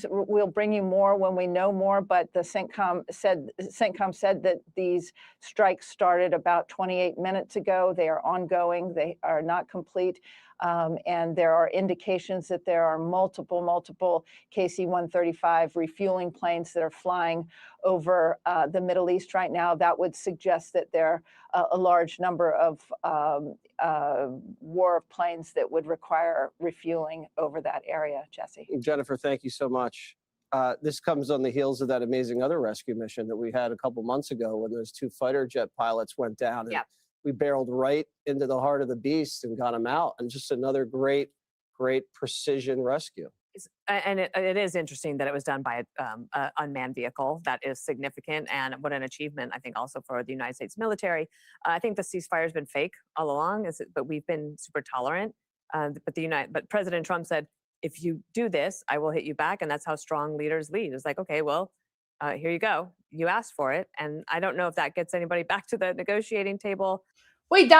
we'll bring you more when we know more. But the CENTCOM said that these strikes started about 28 minutes ago. They are ongoing. They are not complete. And there are indications that there are multiple KC-135 refueling planes that are flying over the Middle East right now. That would suggest that there are a large number of war planes that would require refueling over that area, Jesse. Jennifer, thank you so much. This comes on the heels of that amazing other rescue mission that we had a couple months ago when those 2 fighter jet pilots went down. And we barreled right into the heart of the beast and got them out. And just another great precision rescue. And it is interesting that it was done by an unmanned vehicle. That is significant, and what an achievement, I think, also for the United States military. I think the ceasefire has been fake all along, but we've been super tolerant. But President Trump said, if you do this, I will hit you back, and that's how strong leaders lead. It's like, okay, well, here you go. You asked for it, and I don't know if that gets anybody back to the negotiating table. Wait,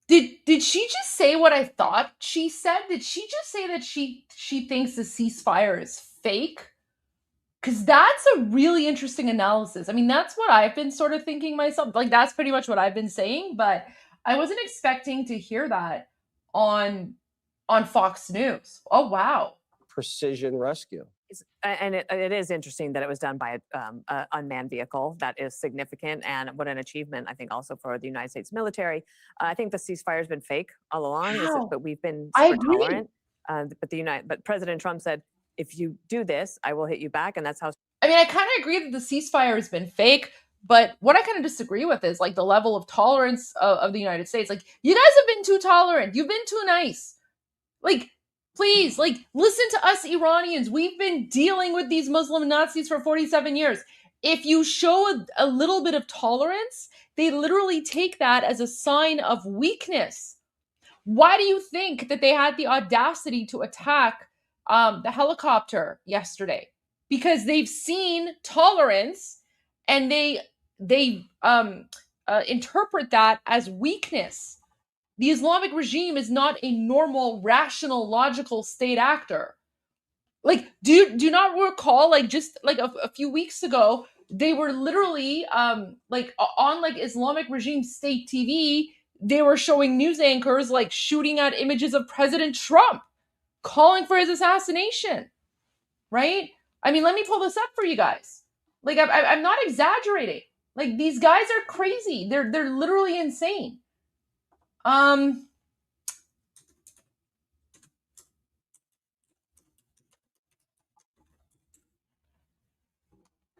Did she just say what I thought she said? Did she just say that she thinks the ceasefire is fake? Because that's a really interesting analysis. I mean, that's what I've been sort of thinking myself. Like, that's pretty much what I've been saying, but I wasn't expecting to hear that on on Fox News. Oh, wow. Precision rescue. And it is interesting that it was done by an unmanned vehicle. That is significant, and what an achievement, I think, also for the United States military. I think the ceasefire has been fake all along, but we've been I super agree. tolerant. But President Trump said, if you do this, I will hit you back, and that's how. I mean, I kind of agree that the ceasefire has been fake, but what I kind of disagree with is like the level of tolerance of the United States. Like, you guys have been too tolerant. You've been too nice. Like, please, like, listen to us Iranians. We've been dealing with these Muslim Nazis for 47 years. If you show a little bit of tolerance, they literally take that as a sign of weakness. Why do you think that they had the audacity to attack the helicopter yesterday? Because they've seen tolerance and they interpret that as weakness. The Islamic regime is not a normal, rational, logical state actor. Like, do you not recall, like, just like a few weeks ago, they were literally like on like Islamic regime state TV, they were showing news anchors like shooting at images of President Trump, calling for his assassination, right? I mean, let me pull this up for you guys. Like, I'm not exaggerating. Like, these guys are crazy. They're literally insane.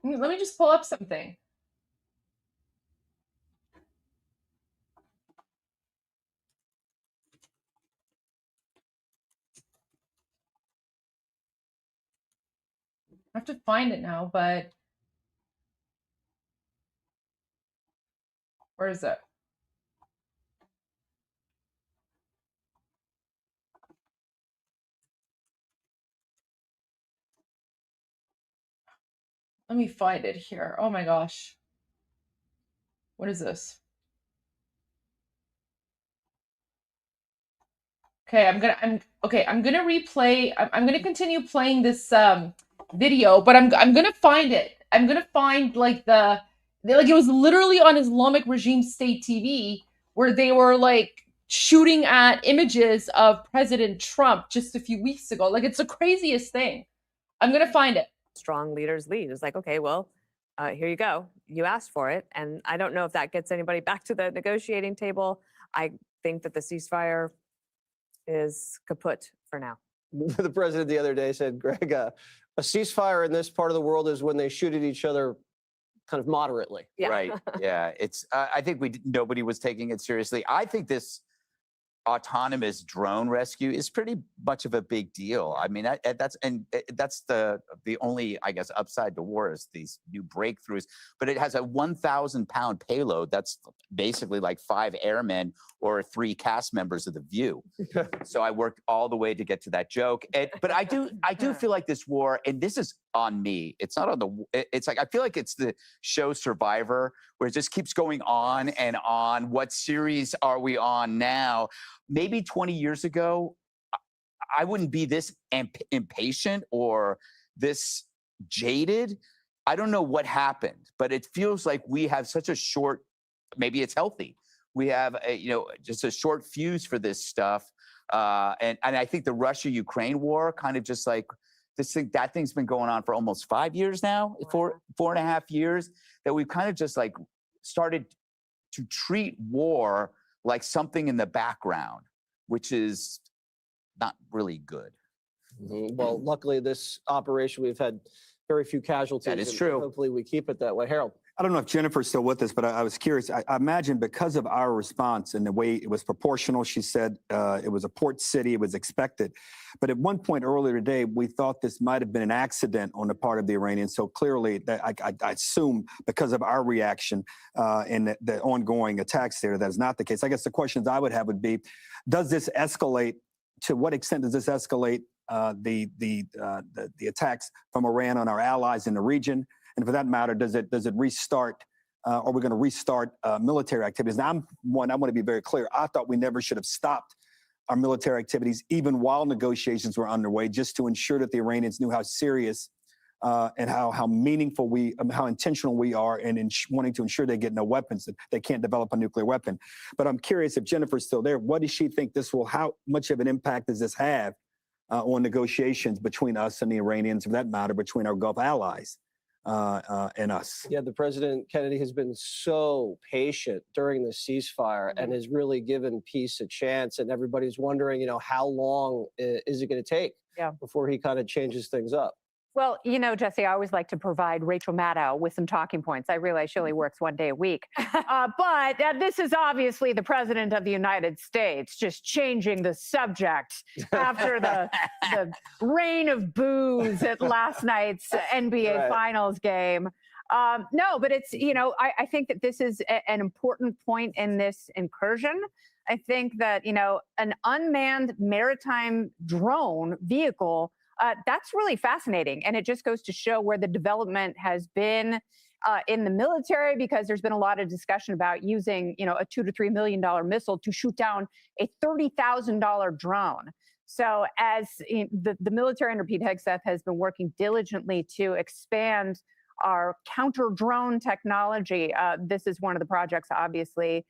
Let me just pull up something. I have to find it now, but where is it? Let me find it here. Oh my gosh. What is this? Okay, I'm gonna replay. I'm gonna continue playing this video, but I'm gonna find it. I'm gonna find like it was literally on Islamic Regime state TV where they were like shooting at images of President Trump just a few weeks ago. Like, it's the craziest thing. I'm gonna find it. Strong leaders lead. It's like, okay, well, here you go. You asked for it, and I don't know if that gets anybody back to the negotiating table. I think that the ceasefire is kaput for now. The president the other day said, Greg, a ceasefire in this part of the world is when they shoot at each other kind of moderately. Yeah. Right. Yeah. It's. I think nobody was taking it seriously. I think this autonomous drone rescue is pretty much of a big deal. I mean, that's the only, I guess, upside to war is these new breakthroughs. But it has a 1,000-pound payload. That's basically like 5 airmen or 3 cast members of The View. So I worked all the way to get to that joke. But I do feel like this war, and this is on me. It's not on the. It's like I feel like it's the show Survivor, where it just keeps going on and on. What series are we on now? Maybe 20 years ago, I wouldn't be this impatient or this jaded. I don't know what happened, but it feels like we have such a short. Maybe it's healthy. We have just a short fuse for this stuff, and I think the Russia-Ukraine war kind of just like that thing's been going on for almost 5 years now, 4.5 years, that we've kind of just like started to treat war like something in the background, which is not really good. Mm-hmm. Well, luckily this operation, we've had very few casualties. That is true. Hopefully we keep it that way. Harold. I don't know if Jennifer's still with us, but I was curious. I imagine because of our response and the way it was proportional, she said it was a port city, it was expected. But at one point earlier today, we thought this might have been an accident on the part of the Iranians. So clearly, that I assume because of our reaction and the ongoing attacks there, that is not the case. I guess the questions I would have would be, does this escalate? To what extent does this escalate the attacks from Iran on our allies in the region? And for that matter, does it restart? Are we going to restart military activities? Now, I want to be very clear. I thought we never should have stopped our military activities, even while negotiations were underway, just to ensure that the Iranians knew how serious and how meaningful how intentional we are in wanting to ensure they get no weapons, that they can't develop a nuclear weapon. But I'm curious if Jennifer's still there. What does she think how much of an impact does this have on negotiations between us and the Iranians, for that matter, between our Gulf allies and us? Yeah, the President Kennedy has been so patient during the ceasefire and has really given peace a chance. And everybody's wondering, how long is it going to take before he kind of changes things up? Well, Jesse, I always like to provide Rachel Maddow with some talking points. I realize she only works one day a week. But this is obviously the President of the United States just changing the subject after the rain of boos at last night's NBA Finals game. No, but it's, I think that this is an important point in this incursion. I think that, an unmanned maritime drone vehicle, that's really fascinating. And it just goes to show where the development has been in the military, because there's been a lot of discussion about using, a $2 to $3 million missile to shoot down a $30,000 drone. So as the military under Pete Hegseth has been working diligently to expand our counter drone technology, this is one of the projects, obviously,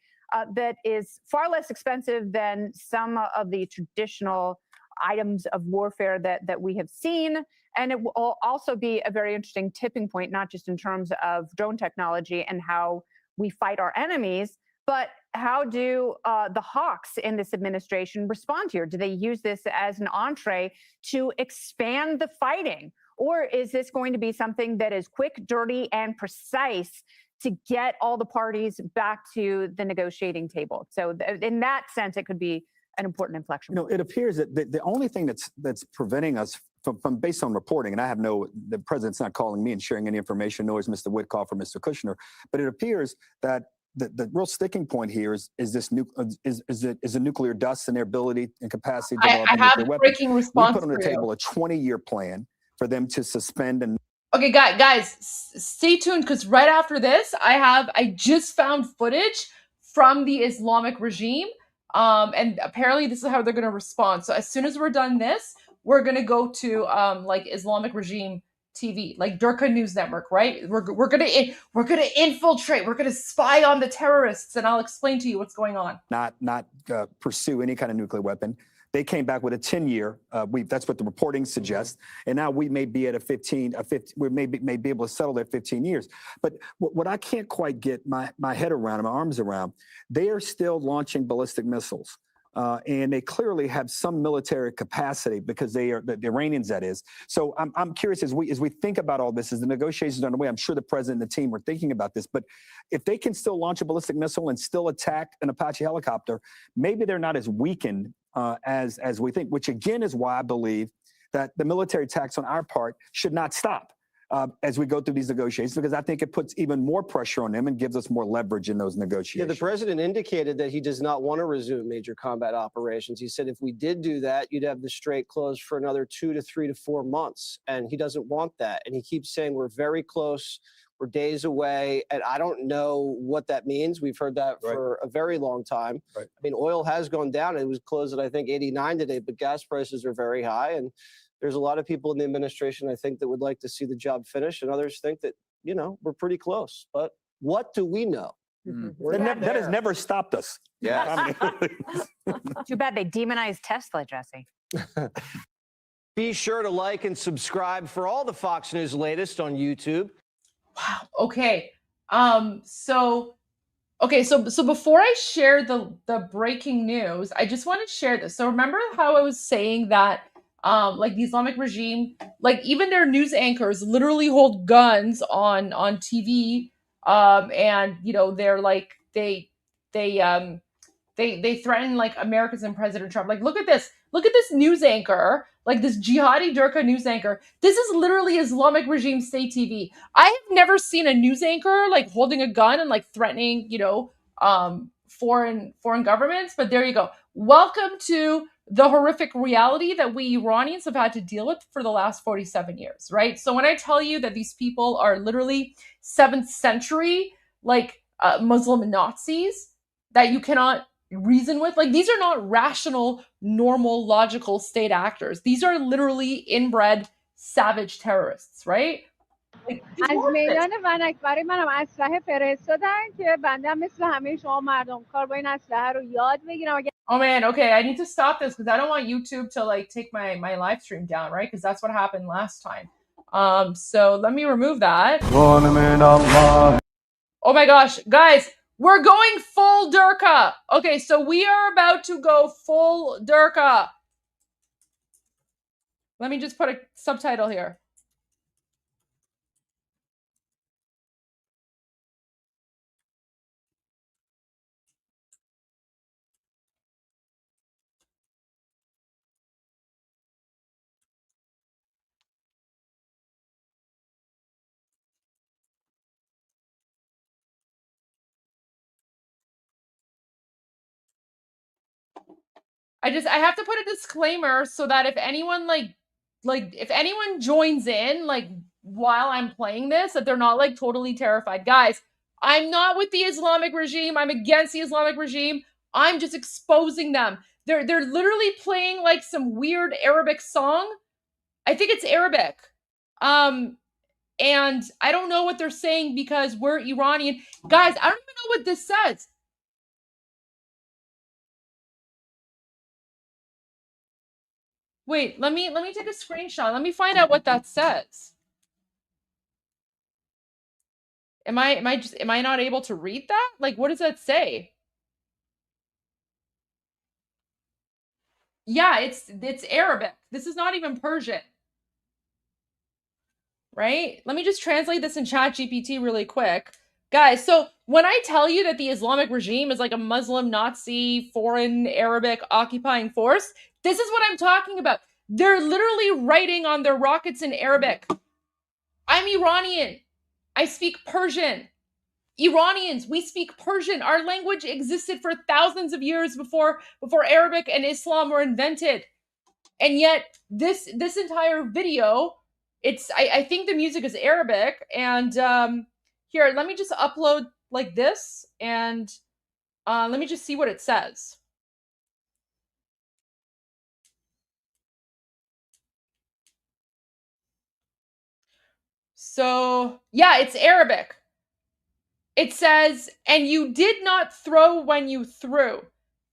that is far less expensive than some of the traditional items of warfare that we have seen. And it will also be a very interesting tipping point, not just in terms of drone technology and how we fight our enemies, but how do the hawks in this administration respond here? Do they use this as an entree to expand the fighting? Or is this going to be something that is quick, dirty, and precise to get all the parties back to the negotiating table? So in that sense, it could be an important inflection. It appears that the only thing that's preventing us from based on reporting, and the president's not calling me and sharing any information, nor is Mr. Witkoff or Mr. Kushner, but it appears that the real sticking point here is the nuclear dust and their ability and capacity to develop a nuclear weapon. Breaking response. We put on the table a 20-year plan for them to suspend and. Okay, guys, stay tuned, because right after this, I just found footage from the Islamic regime. And apparently this is how they're going to respond. So as soon as we're done this, we're going to go to Islamic Regime TV, like Durka News Network, right? We're going to infiltrate. We're going to spy on the terrorists, and I'll explain to you what's going on. Not pursue any kind of nuclear weapon. They came back with a 10-year. That's what the reporting suggests. And now we may be at a 15. We may be able to settle that 15 years. But what I can't quite get my head around, my arms around, they are still launching ballistic missiles. And they clearly have some military capacity, because they are the Iranians, that is. So I'm curious, as we think about all this, as the negotiations are underway, I'm sure the president and the team are thinking about this. But if they can still launch a ballistic missile and still attack an Apache helicopter, maybe they're not as weakened as we think. Which again is why I believe that the military attacks on our part should not stop as we go through these negotiations, because I think it puts even more pressure on them and gives us more leverage in those negotiations. Yeah, the president indicated that he does not want to resume major combat operations. He said if we did do that, you'd have the strait closed for another 2 to 3 to 4 months. And he doesn't want that. And he keeps saying we're very close, we're days away. And I don't know what that means. We've heard that for a very long time. Right. I mean, oil has gone down. It was closed at, I think, 89 today, but gas prices are very high. And there's a lot of people in the administration, I think, that would like to see the job finished, and others think that, we're pretty close. But what do we know? That has never stopped us. Yeah. Too bad they demonized Tesla, Jesse. Be sure to like and subscribe for all the Fox News latest on YouTube. Wow. Okay. So before I share the breaking news, I just want to share this. So remember how I was saying that the Islamic regime, even their news anchors literally hold guns on TV, and they're they threaten Americans and President Trump. Look at this news anchor, this jihadi Durka news anchor. This is literally Islamic regime state TV. I have never seen a news anchor holding a gun and threatening foreign governments. But there you go. Welcome to the horrific reality that we Iranians have had to deal with for the last 47 years, right? So when I tell you that these people are literally 7th century, Muslim Nazis that you cannot reason with, these are not rational, normal, logical state actors. These are literally inbred savage terrorists, right? Like, just از watch this. میدان ونکبری منم اسلحه فرستادن که بنده مثل همه شما مردم کار با این اسلحه رو یاد بگیرم. Oh man, okay, I need to stop this because I don't want YouTube to like take my live stream down, right? Because that's what happened last time. So let me remove that. Oh my gosh, guys, we're going full Durka. Okay, so we are about to go full Durka. Let me just put a subtitle here. I have to put a disclaimer so that if anyone like if anyone joins in like while I'm playing this, that they're not like totally terrified. Guys, I'm not with the Islamic regime. I'm against the Islamic regime. I'm just exposing them. They're literally playing like some weird Arabic song. I think it's Arabic. And I don't know what they're saying because we're Iranian. Guys, I don't even know what this says. Wait, let me take a screenshot. Let me find out what that says. Am I not able to read that? Like, what does that say? Yeah, it's Arabic. This is not even Persian. Right? Let me just translate this in ChatGPT really quick. Guys, so when I tell you that the Islamic regime is like a Muslim, Nazi, foreign, Arabic occupying force, this is what I'm talking about. They're literally writing on their rockets in Arabic. I'm Iranian. I speak Persian. Iranians, we speak Persian. Our language existed for thousands of years before Arabic and Islam were invented. And yet this entire video, I think the music is Arabic. And here, let me just upload like this and let me just see what it says. So yeah, it's Arabic. It says, and you did not throw when you threw.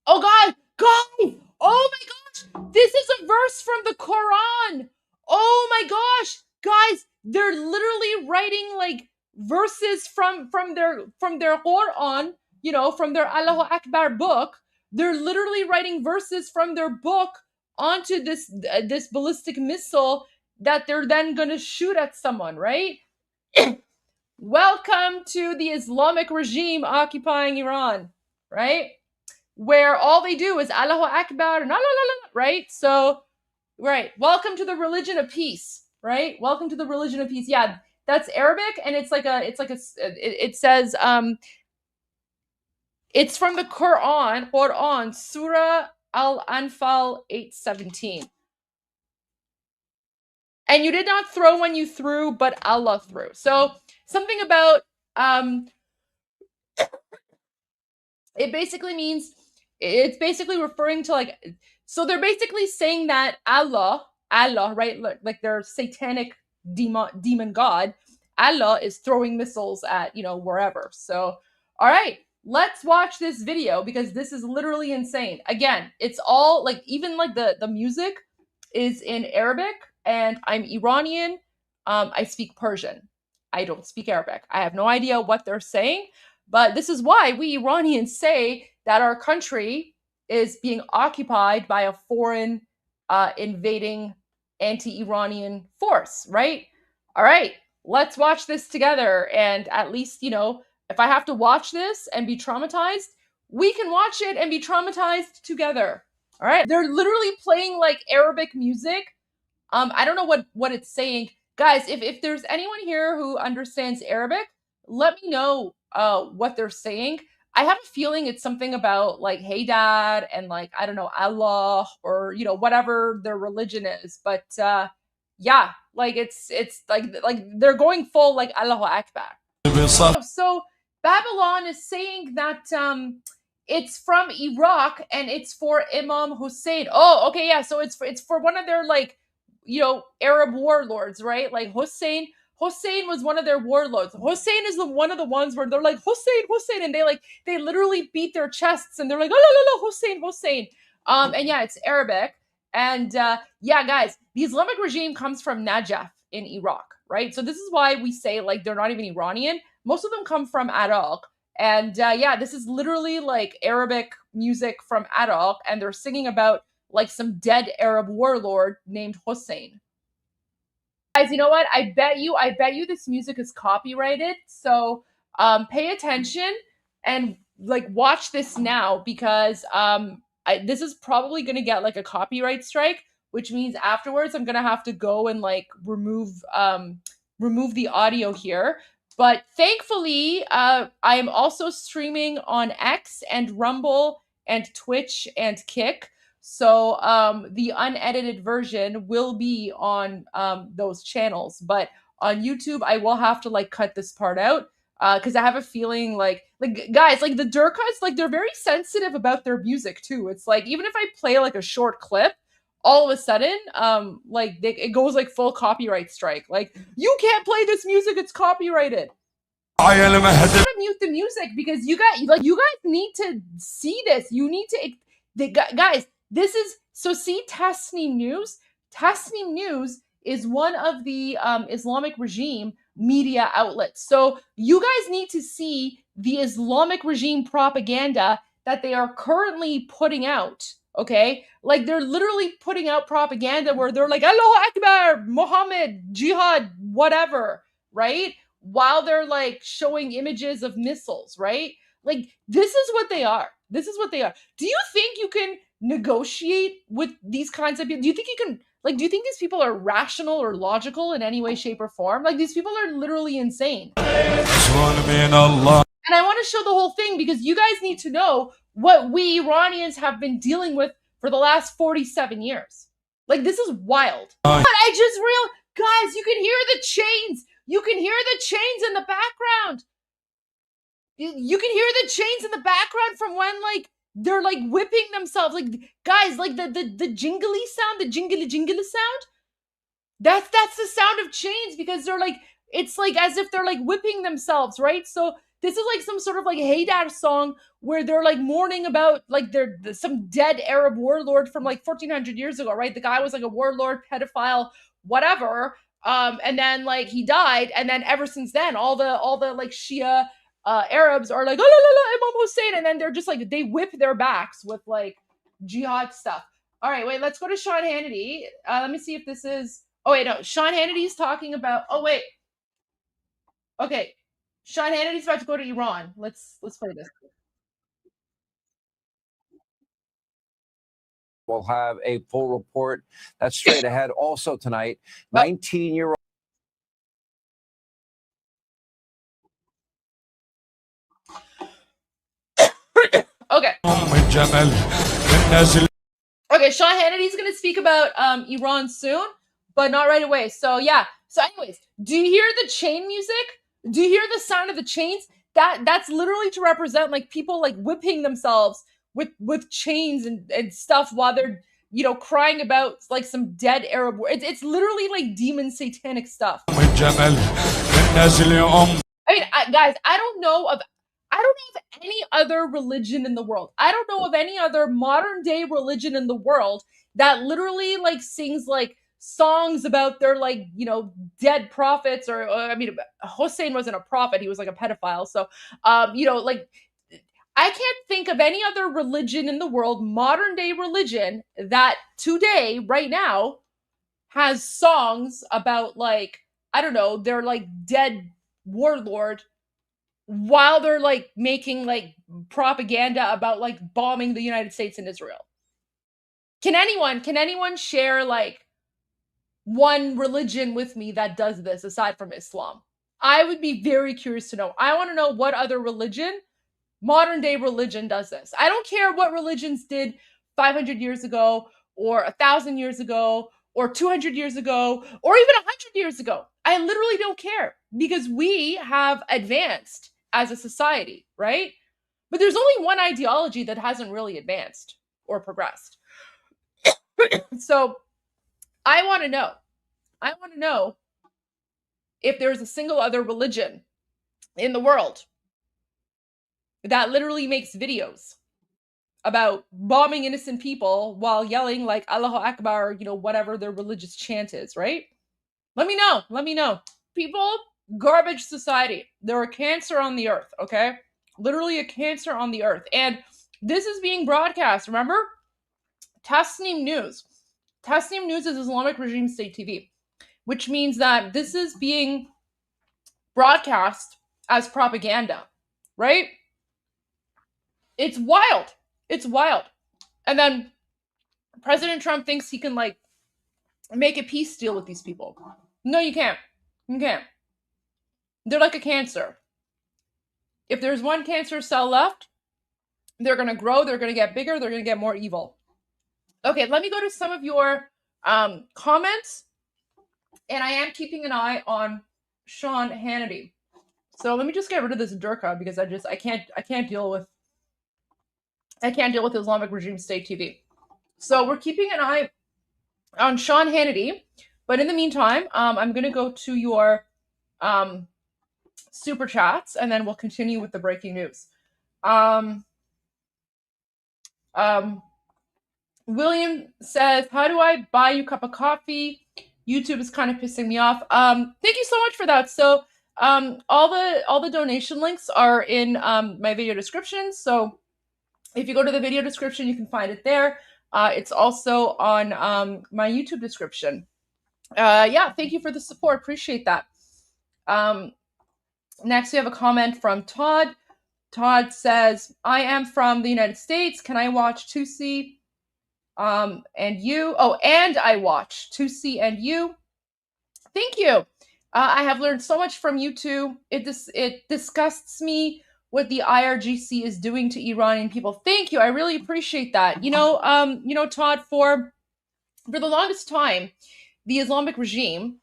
Oh God, guys! Oh my gosh! This is a verse from the Quran! Oh my gosh! Guys, they're literally writing like verses from their Quran, you know, from their Allahu Akbar book. They're literally writing verses from their book onto this ballistic missile that they're then gonna shoot at someone, right? Welcome to the Islamic regime occupying Iran, right? Where all they do is Allahu Akbar, and right? So, right. Welcome to the religion of peace, right? Welcome to the religion of peace. Yeah, that's Arabic, and it says, it's from the Quran, Surah Al-Anfal 8:17. And you did not throw when you threw, but Allah threw. So something about it basically means, it's basically referring to like, so they're basically saying that Allah, right? Like their satanic demon god, Allah is throwing missiles at, you know, wherever. So, all right, let's watch this video because this is literally insane. Again, it's all like, even like the music is in Arabic, and I'm Iranian. I speak Persian. I don't speak Arabic. I have no idea what they're saying, but this is why we Iranians say that our country is being occupied by a foreign invading anti-Iranian force, right? All right, let's watch this together. And at least, you know, if I have to watch this and be traumatized, we can watch it and be traumatized together. All right, they're literally playing like Arabic music. I don't know what it's saying. Guys, if there's anyone here who understands Arabic, let me know what they're saying. I have a feeling it's something about like, hey dad, and like, I don't know, Allah, or, you know, whatever their religion is. But yeah, like it's like they're going full like Allahu Akbar. So Babylon is saying that it's from Iraq and it's for Imam Hussein. Oh, okay, yeah. So it's for one of their like, Arab warlords, right? Like Hussein was one of their warlords. Hussein is one of the ones where they're like Hussein, and they literally beat their chests and they're like, oh, no, Hussein. And yeah, it's Arabic. And yeah, guys, the Islamic regime comes from Najaf in Iraq, right? So this is why we say like they're not even Iranian. Most of them come from Iraq. And yeah, this is literally like Arabic music from Iraq, and they're singing about like some dead Arab warlord named Hussein. Guys, you know what? I bet you this music is copyrighted. So pay attention and like watch this now, because this is probably gonna get like a copyright strike, which means afterwards I'm gonna have to go and like remove the audio here. But thankfully, I am also streaming on X and Rumble and Twitch and Kick. So the unedited version will be on those channels. But on YouTube, I will have to like cut this part out because I have a feeling like guys, like the Durkas, like they're very sensitive about their music too. It's like even if I play like a short clip, all of a sudden, it goes like full copyright strike. Like, you can't play this music; it's copyrighted. I want to mute the music because you guys need to see this. You need to, guys. This is so. See, Tasnim News. Tasnim News is one of the Islamic regime media outlets. So you guys need to see the Islamic regime propaganda that they are currently putting out. Okay, like they're literally putting out propaganda where they're like Allahu Akbar, Muhammad, Jihad, whatever, right? While they're like showing images of missiles, right? Like this is what they are. This is what they are. Do you think you can negotiate with these kinds of people? Do you think you can do you think these people are rational or logical in any way, shape, or form? Like these people are literally insane. And I want to show the whole thing because you guys need to know what we Iranians have been dealing with for the last 47 years. Like, this is wild. But I just guys, you can hear the chains. You can hear the chains in the background. You can hear the chains in the background from when, like, they're, like, whipping themselves. Like, guys, like, the jingly sound, the jingly sound, that's the sound of chains because they're, like, it's, like, as if they're, like, whipping themselves, right? So this is like some sort of like Haydar song where they're like mourning about like they're some dead Arab warlord from like 1400 years ago, right? The guy was like a warlord, pedophile, whatever. And then like he died, and then ever since then, all the like Shia Arabs are like, oh, la, Imam Hussein, and then they're just like they whip their backs with like jihad stuff. All right, wait, let's go to Sean Hannity. Let me see if this is. Oh wait, no, Sean Hannity's talking about. Oh wait. Okay. Sean Hannity's about to go to Iran. Let's play this. We'll have a full report. That's straight ahead. Also tonight, 19-year-old. Okay. Okay, Sean Hannity's going to speak about Iran soon, but not right away. So yeah. So anyways, do you hear the chain music? Do you hear the sound of the chains? That's literally to represent like people like whipping themselves with chains and stuff while they're crying about like some dead Arab. It's literally like demon satanic stuff. I mean, guys, I don't know of any other religion in the world. I don't know of any other modern day religion in the world that literally like sings like songs about their like dead prophets, or I mean Hussein wasn't a prophet, he was like a pedophile, so like I can't think of any other religion in the world, modern day religion, that today right now has songs about like I don't know their like dead warlord while they're like making like propaganda about like bombing the United States and Israel. Can anyone share like one religion with me that does this aside from Islam? I would be very curious to know. I want to know what other religion, modern day religion, does this. I don't care what religions did 500 years ago or 1,000 years ago or 200 years ago or even 100 years ago. I literally don't care because we have advanced as a society, right? But there's only one ideology that hasn't really advanced or progressed. So I want to know if there's a single other religion in the world that literally makes videos about bombing innocent people while yelling like Allahu Akbar, whatever their religious chant is, right? Let me know. People, garbage society. They're a cancer on the earth, okay? Literally a cancer on the earth. And this is being broadcast, remember? Tasnim News. Tasnim News is Islamic Regime State TV, which means that this is being broadcast as propaganda, right? It's wild. And then President Trump thinks he can make a peace deal with these people. No, you can't. They're like a cancer. If there's one cancer cell left, they're going to grow, they're going to get bigger, they're going to get more evil. Okay, let me go to some of your comments. And I am keeping an eye on Sean Hannity. So let me just get rid of this Durka because I can't deal with Islamic Regime State TV. So we're keeping an eye on Sean Hannity, but in the meantime, I'm going to go to your super chats, and then we'll continue with the breaking news. William says, "How do I buy you a cup of coffee? YouTube is kind of pissing me off." Thank you so much for that. So all the donation links are in my video description. So if you go to the video description, you can find it there. It's also on my YouTube description. Yeah, thank you for the support. Appreciate that. Next, we have a comment from Todd. Todd says, "I am from the United States. Can I watch Tusi and you?" Oh, and I watch Tusi and you. Thank you. I have learned so much from you two. It disgusts me what the IRGC is doing to Iranian people. Thank you. I really appreciate that. Todd, for the longest time, the Islamic regime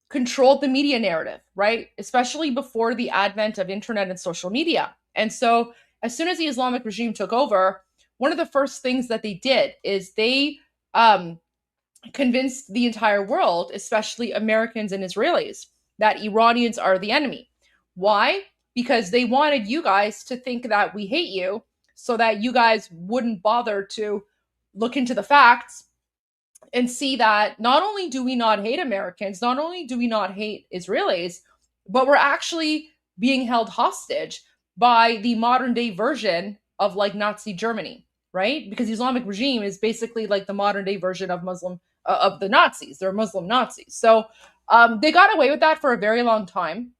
controlled the media narrative, right? Especially before the advent of internet and social media. And so as soon as the Islamic regime took over, one of the first things that they did is they convinced the entire world, especially Americans and Israelis, that Iranians are the enemy. Why? Because they wanted you guys to think that we hate you so that you guys wouldn't bother to look into the facts and see that not only do we not hate Americans, not only do we not hate Israelis, but we're actually being held hostage by the modern day version of Nazi Germany, right? Because the Islamic regime is basically like the modern day version of of the Nazis. They're Muslim Nazis. So they got away with that for a very long time.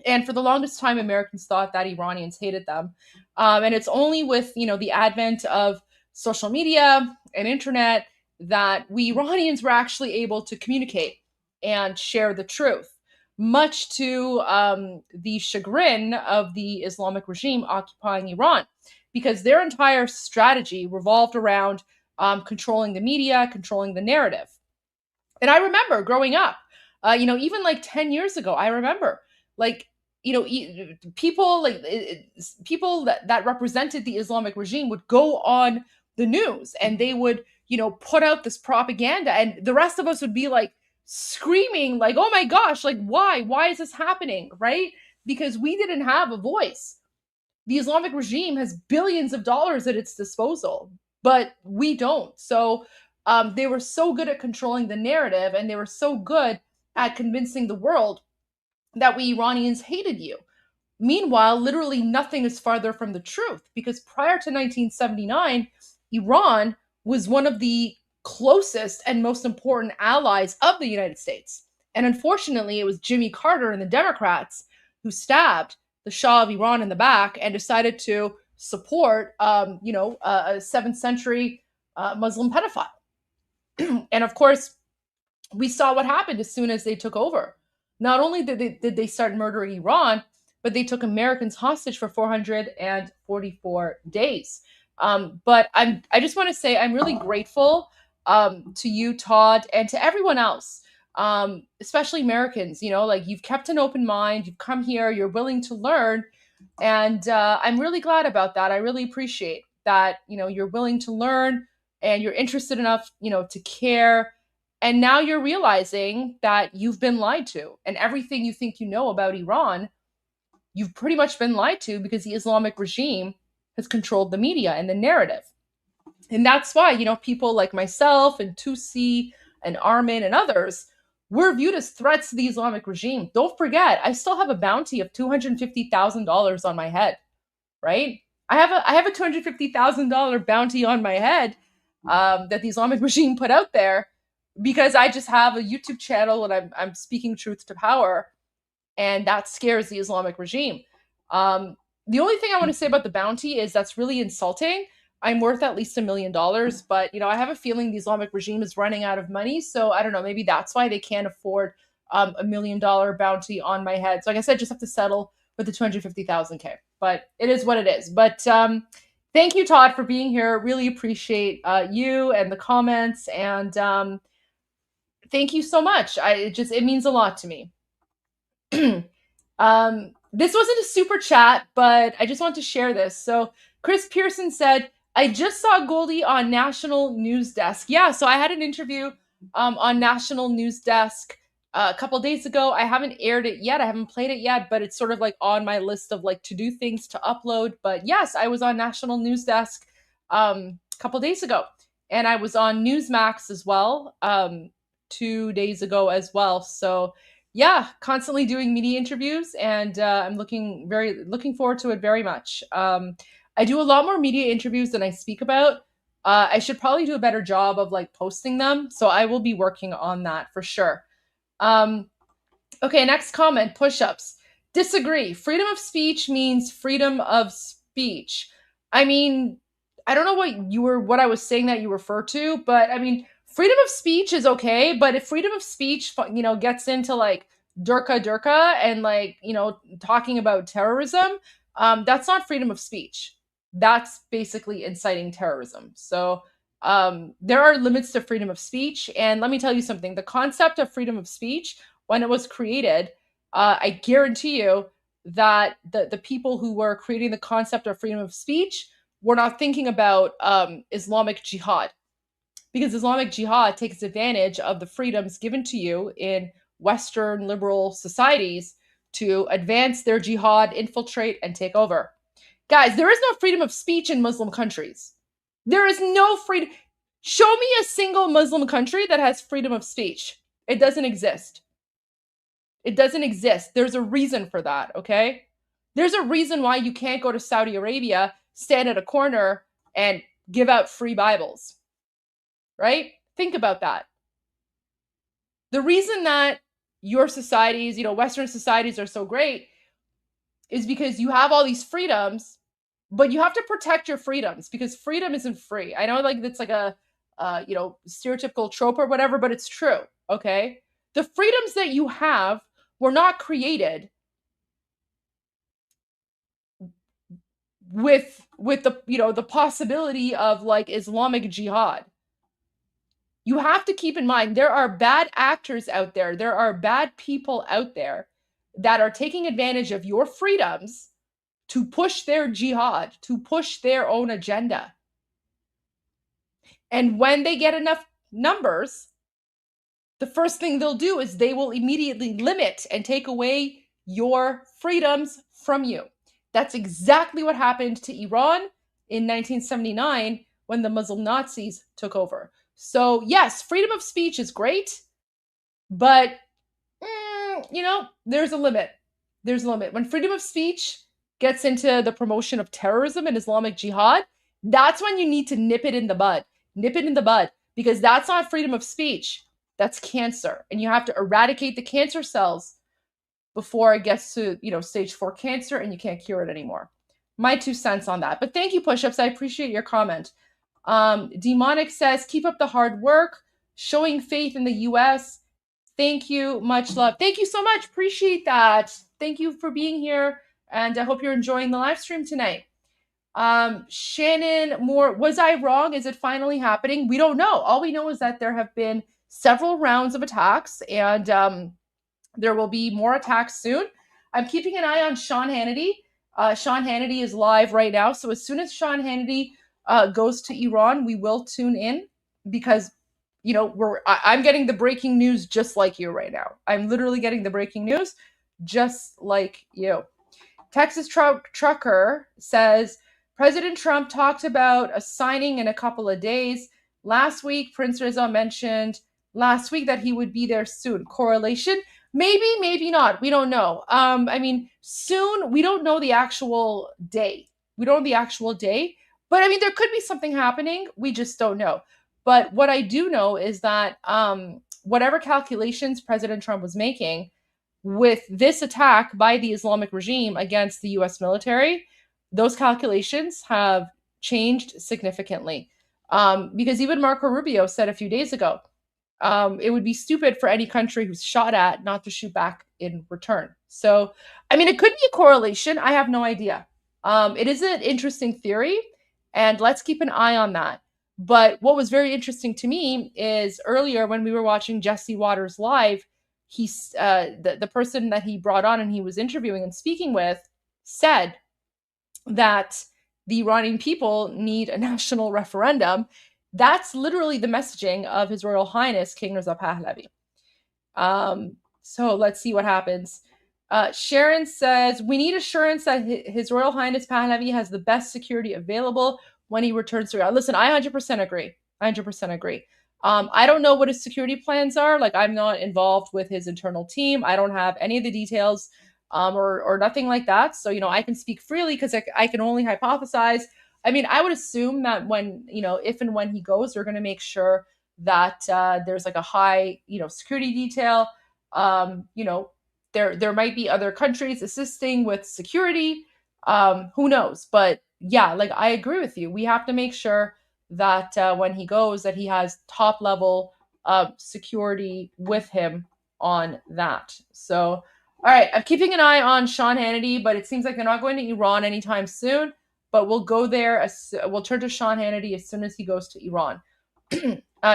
And for the longest time, Americans thought that Iranians hated them. And it's only with, the advent of social media and internet that we Iranians were actually able to communicate and share the truth, much to the chagrin of the Islamic regime occupying Iran, because their entire strategy revolved around controlling the media, controlling the narrative. And I remember growing up, even 10 years ago, I remember people that represented the Islamic regime would go on the news and they would, put out this propaganda, and the rest of us would be screaming oh my gosh, why is this happening? Right? Because we didn't have a voice. The Islamic regime has billions of dollars at its disposal, but we don't. So they were so good at controlling the narrative, and they were so good at convincing the world that we Iranians hated you. Meanwhile, literally nothing is farther from the truth, because prior to 1979, Iran was one of the closest and most important allies of the United States. And unfortunately, it was Jimmy Carter and the Democrats who stabbed the Shah of Iran in the back and decided to support, a 7th century Muslim pedophile. And of course, we saw what happened as soon as they took over. Not only did they start murdering Iran, but they took Americans hostage for 444 days. But I just want to say I'm really grateful to you, Todd, and to everyone else, especially Americans. You've kept an open mind. You've come here. You're willing to learn, and I'm really glad about that. I really appreciate that. You're willing to learn and you're interested enough, to care. And now you're realizing that you've been lied to, and everything you think you know about Iran, you've pretty much been lied to, because the Islamic regime has controlled the media and the narrative. And that's why, people like myself and Tusi and Armin and others, we're viewed as threats to the Islamic regime. Don't forget, I still have a bounty of $250,000 on my head, right? I have a $250,000 bounty on my head that the Islamic regime put out there, because I just have a YouTube channel and I'm speaking truth to power, and that scares the Islamic regime. The only thing I want to say about the bounty is that's really insulting. I'm worth at least $1 million, but I have a feeling the Islamic regime is running out of money. So I don't know, maybe that's why they can't afford $1 million bounty on my head. So like I said, just have to settle with the 250,000 K, but it is what it is. But thank you, Todd, for being here. Really appreciate you and the comments, and thank you so much. It means a lot to me. This wasn't a super chat, but I just want to share this. So Chris Pearson said, I just saw Goldie on National News Desk. Yeah, so I had an interview on National News Desk a couple days ago. I haven't aired it yet. I haven't played it yet, but it's sort of like on my list of like to-do things to upload. But yes, I was on National News Desk a couple days ago. And I was on Newsmax as well 2 days ago as well. So yeah, constantly doing media interviews, and I'm looking forward to it very much. I do a lot more media interviews than I speak about. I should probably do a better job of like posting them, so I will be working on that for sure. Okay, next comment, push-ups. Disagree. Freedom of speech means freedom of speech. I mean, I don't know what I was saying that you refer to, but I mean, freedom of speech is okay, but if freedom of speech, gets into like durka and like, talking about terrorism, that's not freedom of speech. That's basically inciting terrorism. So there are limits to freedom of speech. And let me tell you something, the concept of freedom of speech, when it was created, I guarantee you that the people who were creating the concept of freedom of speech were not thinking about Islamic jihad. Because Islamic jihad takes advantage of the freedoms given to you in Western liberal societies to advance their jihad, infiltrate, and take over. Guys, there is no freedom of speech in Muslim countries. There is no freedom. Show me a single Muslim country that has freedom of speech. It doesn't exist. It doesn't exist. There's a reason for that, okay? There's a reason why you can't go to Saudi Arabia, stand at a corner, and give out free Bibles. Right? Think about that. The reason that your societies, Western societies are so great is because you have all these freedoms, but you have to protect your freedoms because freedom isn't free. I know like it's like a, stereotypical trope or whatever, but it's true. Okay. The freedoms that you have were not created with the, the possibility of like Islamic jihad. You have to keep in mind, there are bad actors out there. There are bad people out there that are taking advantage of your freedoms to push their jihad, to push their own agenda. And when they get enough numbers, the first thing they'll do is they will immediately limit and take away your freedoms from you. That's exactly what happened to Iran in 1979 when the Muslim Nazis took over. So yes, freedom of speech is great, but, there's a limit. There's a limit. When freedom of speech gets into the promotion of terrorism and Islamic jihad, that's when you need to nip it in the bud. Nip it in the bud, because that's not freedom of speech. That's cancer. And you have to eradicate the cancer cells before it gets to, stage 4 cancer and you can't cure it anymore. My 2 cents on that. But thank you, Push-Ups. I appreciate your comment. Demonic says, keep up the hard work, showing faith in the U.S. Thank you. Much love. Thank you so much. Appreciate that. Thank you for being here. And I hope you're enjoying the live stream tonight. Shannon Moore, was I wrong? Is it finally happening? We don't know. All we know is that there have been several rounds of attacks, and there will be more attacks soon. I'm keeping an eye on Sean Hannity. Sean Hannity is live right now. So as soon as Sean Hannity goes to Iran, we will tune in because, you know, I'm getting the breaking news just like you right now. I'm literally getting the breaking news just like you. Texas Trucker says, President Trump talked about a signing in a couple of days. Last week, Prince Reza mentioned last week that he would be there soon. Correlation? Maybe, maybe not. We don't know. I mean, soon, we don't know the actual day. We don't know the actual day. But I mean, there could be something happening. We just don't know. But what I do know is that whatever calculations President Trump was making with this attack by the Islamic regime against the US military, those calculations have changed significantly. Because even Marco Rubio said a few days ago, it would be stupid for any country who's shot at not to shoot back in return. So, I mean, it could be a correlation. I have no idea. It is an interesting theory, and let's keep an eye on that. But what was very interesting to me is earlier when we were watching Jesse Waters live, the person that he brought on and he was interviewing and speaking with said that the Iranian people need a national referendum. That's literally the messaging of His Royal Highness King Reza Pahlavi. So let's see what happens. Sharon says, we need assurance that His Royal Highness Pahlavi has the best security available when he returns to Iran. Listen, I 100% agree. 100% agree. I don't know what his security plans are. Like, I'm not involved with his internal team. I don't have any of the details or nothing like that. So, you know, I can speak freely because I can only hypothesize. I mean, I would assume that when, you know, if and when he goes, they're going to make sure that there's like a high, you know, security detail. You know, there might be other countries assisting with security. Who knows? But yeah, like, I agree with you. We have to make sure that when he goes, that he has top level security with him on that. So, all right, I'm keeping an eye on Sean Hannity, but it seems like they're not going to Iran anytime soon. But we'll go there. We'll turn to Sean Hannity as soon as he goes to Iran.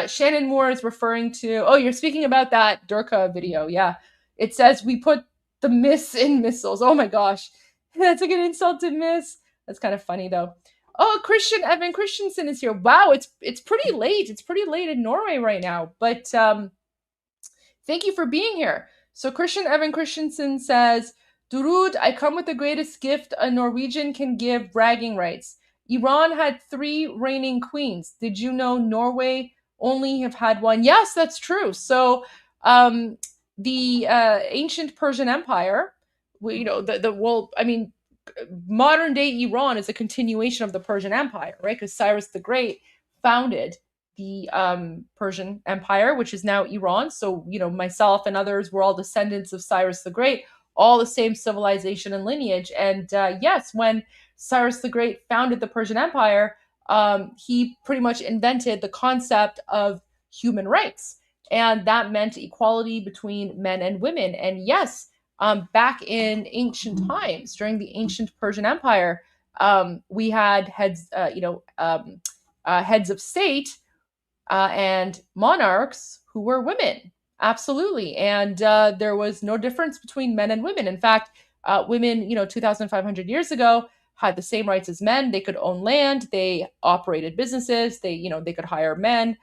Shannon Moore is referring to, oh, you're speaking about that Durka video. Yeah. It says we put the miss in missiles. Oh my gosh. That's like an insult to miss. That's kind of funny though. Oh, Evan Christensen is here. Wow, it's pretty late. It's pretty late in Norway right now. But thank you for being here. So Evan Christensen says, Durud, I come with the greatest gift a Norwegian can give, bragging rights. Iran had 3 reigning queens. Did you know Norway only have had 1? Yes, that's true. So the ancient Persian Empire, you know, modern day Iran is a continuation of the Persian Empire, right? Because Cyrus the Great founded the Persian Empire, which is now Iran. So, you know, myself and others were all descendants of Cyrus the Great, all the same civilization and lineage. And yes, when Cyrus the Great founded the Persian Empire, he pretty much invented the concept of human rights. And that meant equality between men and women. And yes, back in ancient times, during the ancient Persian Empire, we had heads of state and monarchs who were women. Absolutely. And there was no difference between men and women. In fact, women, 2,500 years ago had the same rights as men. They could own land. They operated businesses. They could hire men.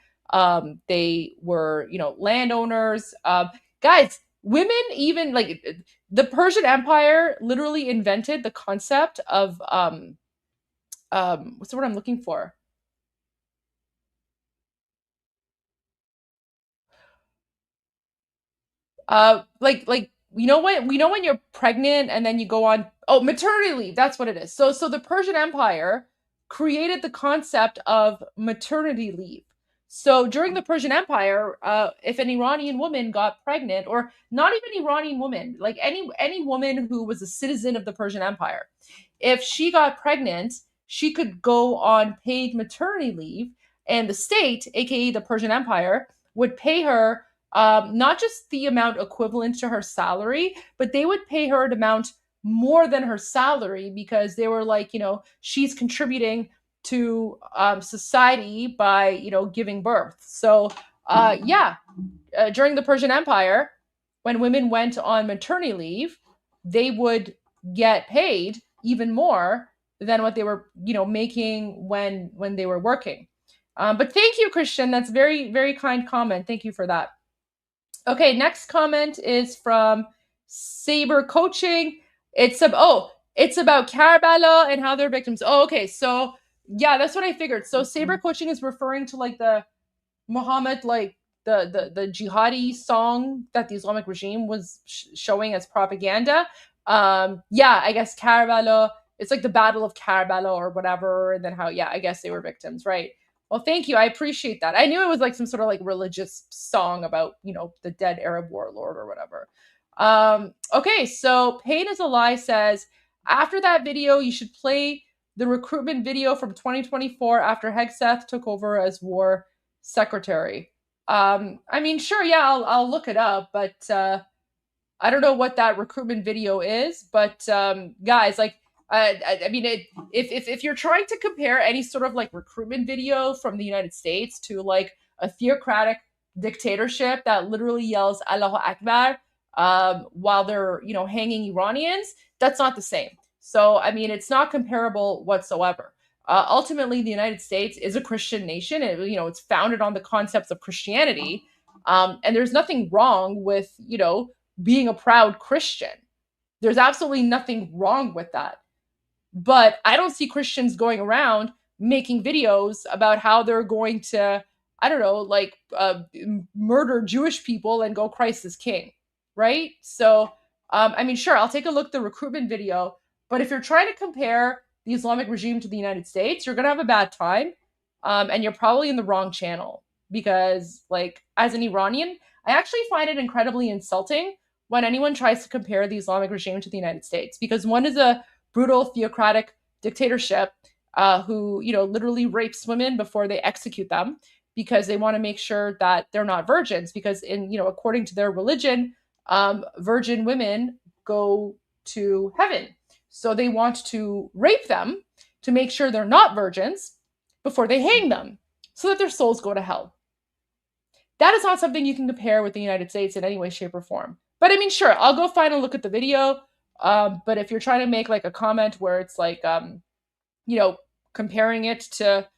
They were, landowners. Guys, women, even like the Persian Empire literally invented the concept of, what's the word I'm looking for? When you're pregnant and then you go on, maternity leave, that's what it is. So the Persian Empire created the concept of maternity leave. So during the Persian Empire, if an Iranian woman got pregnant, or not even Iranian woman, like any woman who was a citizen of the Persian Empire, if she got pregnant, she could go on paid maternity leave, and the state, aka the Persian Empire, would pay her not just the amount equivalent to her salary, but they would pay her an amount more than her salary, because they were like, she's contributing to society by, giving birth. So during the Persian Empire, when women went on maternity leave, they would get paid even more than what they were, making when they were working. But thank you, Christian. That's very, very kind comment. Thank you for that. Okay, next comment is from Saber Coaching. It's about Karbala and how they're victims. Oh, okay. So yeah, that's what I figured. So Saber Coaching is referring to like the Muhammad, like the jihadi song that the Islamic regime was showing as propaganda. Yeah, I guess Karbala. It's like the Battle of Karbala or whatever, and then how, yeah, I guess they were victims, right? Well, thank you. I appreciate that. I knew it was like some sort of like religious song about, the dead Arab warlord or whatever. Okay, so Pain is a Lie says, after that video, you should play the recruitment video from 2024 after Hegseth took over as war secretary. I mean, sure, yeah, I'll look it up, but I don't know what that recruitment video is. But guys, like, I mean, if you're trying to compare any sort of like recruitment video from the United States to like a theocratic dictatorship that literally yells Allahu Akbar while they're, hanging Iranians, that's not the same. So, I mean, it's not comparable whatsoever. Ultimately, the United States is a Christian nation. It's founded on the concepts of Christianity. And there's nothing wrong with, being a proud Christian. There's absolutely nothing wrong with that. But I don't see Christians going around making videos about how they're going to, I don't know, like murder Jewish people and go Christ is king, right? So, I mean, sure, I'll take a look at the recruitment video. But if you're trying to compare the Islamic regime to the United States, you're going to have a bad time. And you're probably in the wrong channel. Because, like, as an Iranian, I actually find it incredibly insulting when anyone tries to compare the Islamic regime to the United States. Because one is a brutal theocratic dictatorship who, literally rapes women before they execute them because they want to make sure that they're not virgins. Because according to their religion, virgin women go to heaven. So they want to rape them to make sure they're not virgins before they hang them so that their souls go to hell. That is not something you can compare with the United States in any way, shape, or form. But I mean, sure, I'll go find and look at the video. But if you're trying to make like a comment where it's like, comparing it to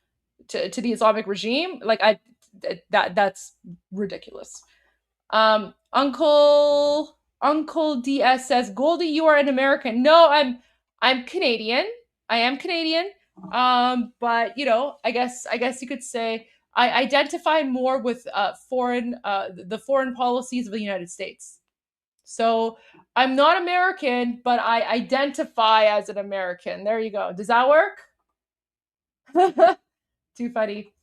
the Islamic regime, like that's ridiculous. Uncle DS says, Goldie, you are an American. No, I'm Canadian. I am Canadian. But I guess you could say I identify more with the foreign policies of the United States. So I'm not American, but I identify as an American. There you go. Does that work? Too funny.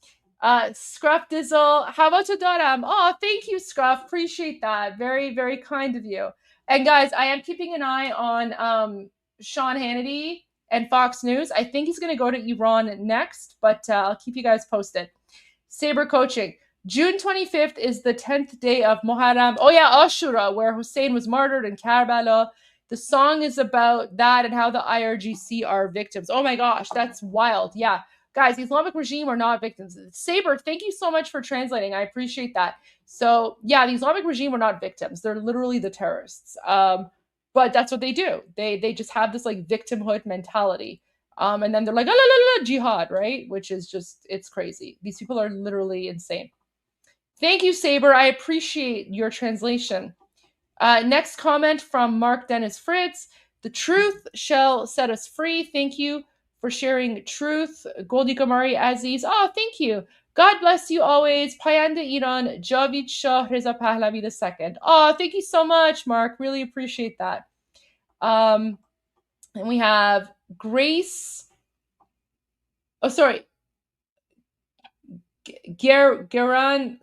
Scruff Dizzle, how about Daram? Oh, thank you, Scruff. Appreciate that. Very, very kind of you. And guys, I am keeping an eye on Sean Hannity and Fox News. I think he's going to go to Iran next, but I'll keep you guys posted. Saber Coaching. June 25th is the 10th day of Muharram. Oh yeah, Ashura, where Hussein was martyred in Karbala. The song is about that and how the IRGC are victims. Oh my gosh, that's wild. Yeah. Guys, the Islamic regime are not victims. Saber, thank you so much for translating. I appreciate that. So yeah, the Islamic regime are not victims. They're literally the terrorists. But that's what they do. They just have this like victimhood mentality. And then they're like, la, la, la, jihad, right? Which is just, it's crazy. These people are literally insane. Thank you, Saber. I appreciate your translation. Next comment from Mark Dennis Fritz. The truth shall set us free. Thank you for sharing truth. Goldie Ghamari Aziz. Oh, thank you. God bless you always. Payanda Iran, Javid Shah Reza Pahlavi II. Oh, thank you so much, Mark. Really appreciate that. And we have Grace. Oh, sorry. Garen.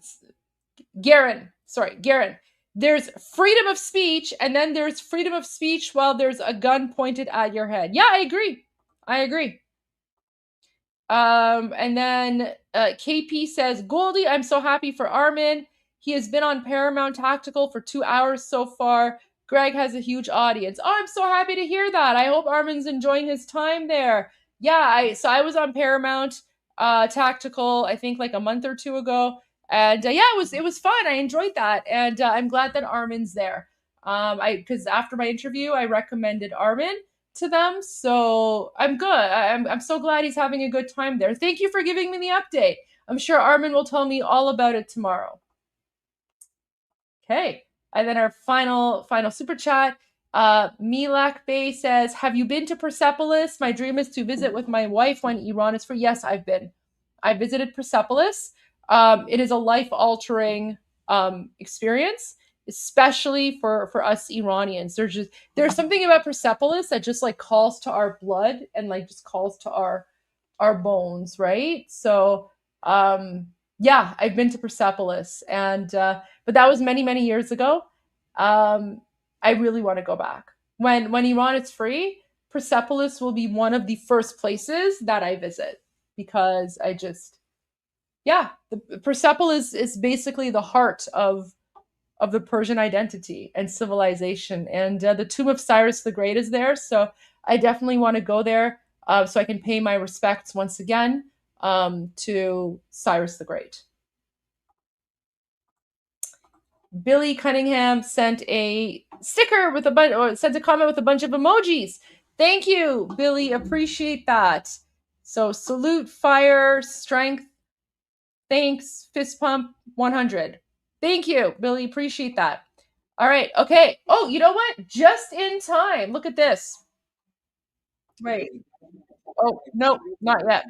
There's freedom of speech, and then there's freedom of speech while there's a gun pointed at your head. Yeah, I agree. And then KP says, Goldie, I'm so happy for Armin. He has been on Paramount Tactical for 2 hours so far. Greg has a huge audience. Oh, I'm so happy to hear that. I hope Armin's enjoying his time there. Yeah, I was on Paramount Tactical, I think like a month or two ago. And yeah, it was fun. I enjoyed that. And I'm glad that Armin's there. Because after my interview, I recommended Armin to them. So I'm good. I'm so glad he's having a good time there. Thank you for giving me the update. I'm sure Armin will tell me all about it tomorrow. Okay. And then our final super chat. Milak Bey says, have you been to Persepolis? My dream is to visit with my wife when Iran is free. Yes, I've been. I visited Persepolis. It is a life-altering experience, especially for us Iranians. There's something about Persepolis that just like calls to our blood and like just calls to our bones, right? So yeah, I've been to Persepolis, and but that was many years ago. I really want to go back. When Iran is free, Persepolis will be one of the first places that I visit, because I just, yeah, the Persepolis is basically the heart of the Persian identity and civilization. And the tomb of Cyrus the Great is there, so I definitely want to go there so I can pay my respects once again to Cyrus the Great. Billy Cunningham sent a sticker with sent a comment with a bunch of emojis. Thank you, Billy. Appreciate that. So salute, fire, strength. Thanks, fist pump, 100. Thank you, Billy. Appreciate that. All right. Okay. Oh, you know what? Just in time. Look at this. Wait. Oh, no, not yet.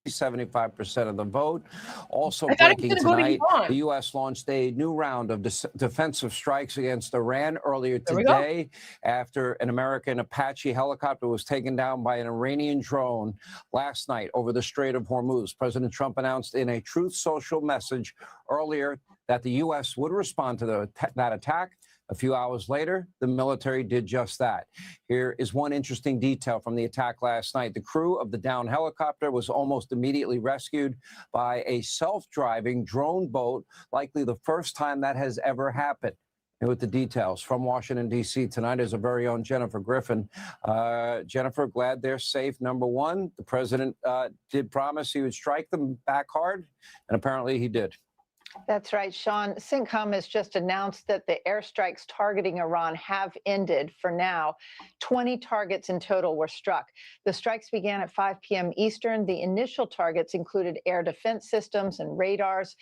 75% of the vote. Also I thought it was breaking gonna go to tonight, Iran. the U.S. launched a new round of defensive strikes against Iran earlier There we go. today after an American Apache helicopter was taken down by an Iranian drone last night over the Strait of Hormuz. President Trump announced in a Truth Social message earlier that the U.S. would respond to that attack. A few hours later, the military did just that. Here is one interesting detail from the attack last night. The crew of the downed helicopter was almost immediately rescued by a self-driving drone boat, likely the first time that has ever happened. And with the details from Washington, D.C. tonight is our very own Jennifer Griffin. Jennifer, glad they're safe, number one. The president did promise he would strike them back hard, and apparently he did. That's right, Sean. CENTCOM has just announced that the airstrikes targeting Iran have ended for now. 20 targets in total were struck. The strikes began at 5 p.m. Eastern. The initial targets included air defense systems and radars.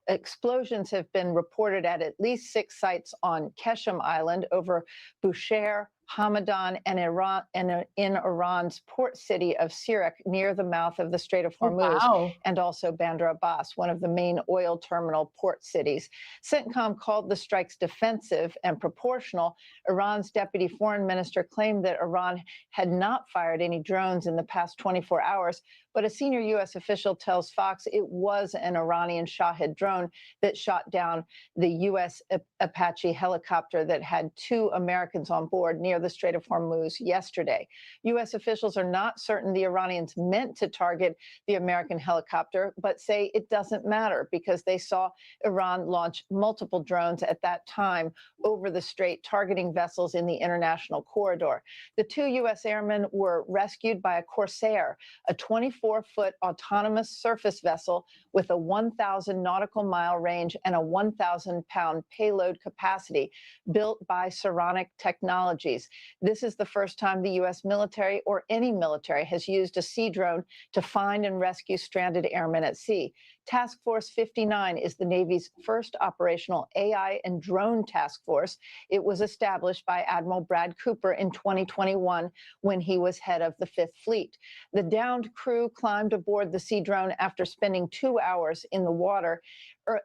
Explosions have been reported at least 6 sites on Keshem Island, over Bushehr, Hamadan, and in Iran's port city of Sirak, near the mouth of the Strait of Hormuz, wow. and also Bandar Abbas, one of the main oil terminal port cities. CENTCOM called the strikes defensive and proportional. Iran's deputy foreign minister claimed that Iran had not fired any drones in the past 24 hours, but a senior U.S. official tells Fox it was an Iranian Shahed drone that shot down the U.S. Apache helicopter that had 2 Americans on board near the Strait of Hormuz yesterday. U.S. officials are not certain the Iranians meant to target the American helicopter, but say it doesn't matter because they saw Iran launch multiple drones at that time over the strait, targeting vessels in the international corridor. The 2 U.S. airmen were rescued by a Corsair, a 24-foot autonomous surface vessel with a 1,000 nautical mile range and a 1,000-pound payload capacity, built by Saronic Technologies. This is the first time the U.S. military or any military has used a sea drone to find and rescue stranded airmen at sea. Task Force 59 is the Navy's first operational AI and drone task force. It was established by Admiral Brad Cooper in 2021 when he was head of the 5th Fleet. The downed crew climbed aboard the sea drone after spending 2 hours in the water.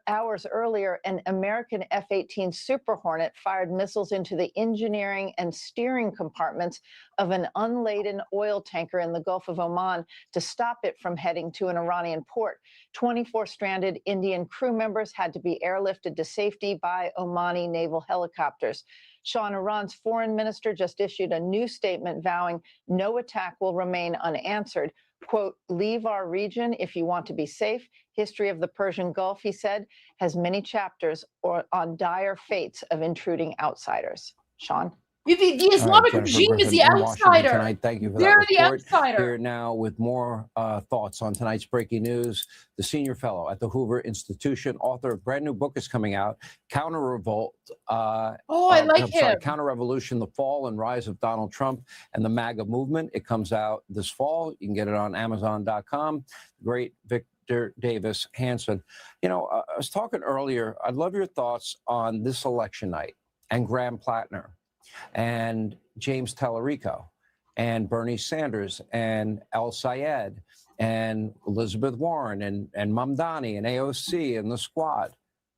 Hours earlier, an American F-18 Super Hornet fired missiles into the engineering and steering compartments of an unladen oil tanker in the Gulf of Oman to stop it from heading to an Iranian port. 24 stranded Indian crew members had to be airlifted to safety by Omani naval helicopters. Sean, Iran's foreign minister just issued a new statement vowing no attack will remain unanswered. Quote, leave our region if you want to be safe. History of the Persian Gulf, he said, has many chapters on dire fates of intruding outsiders. Sean? The Islamic regime is the outsider. Tonight. Thank you for They're that report. the outsider. Here now with more thoughts on tonight's breaking news. The senior fellow at the Hoover Institution, author of a brand new book is coming out, Counter Revolt. I like him. Counter Revolution: The Fall and Rise of Donald Trump and the MAGA Movement. It comes out this fall. You can get it on Amazon.com. Great Victor Davis Hanson. You know, I was talking earlier. I'd love your thoughts on this election night and Graham Plattner and James Tallarico and Bernie Sanders and El Sayed and Elizabeth Warren and Mamdani and AOC and the squad.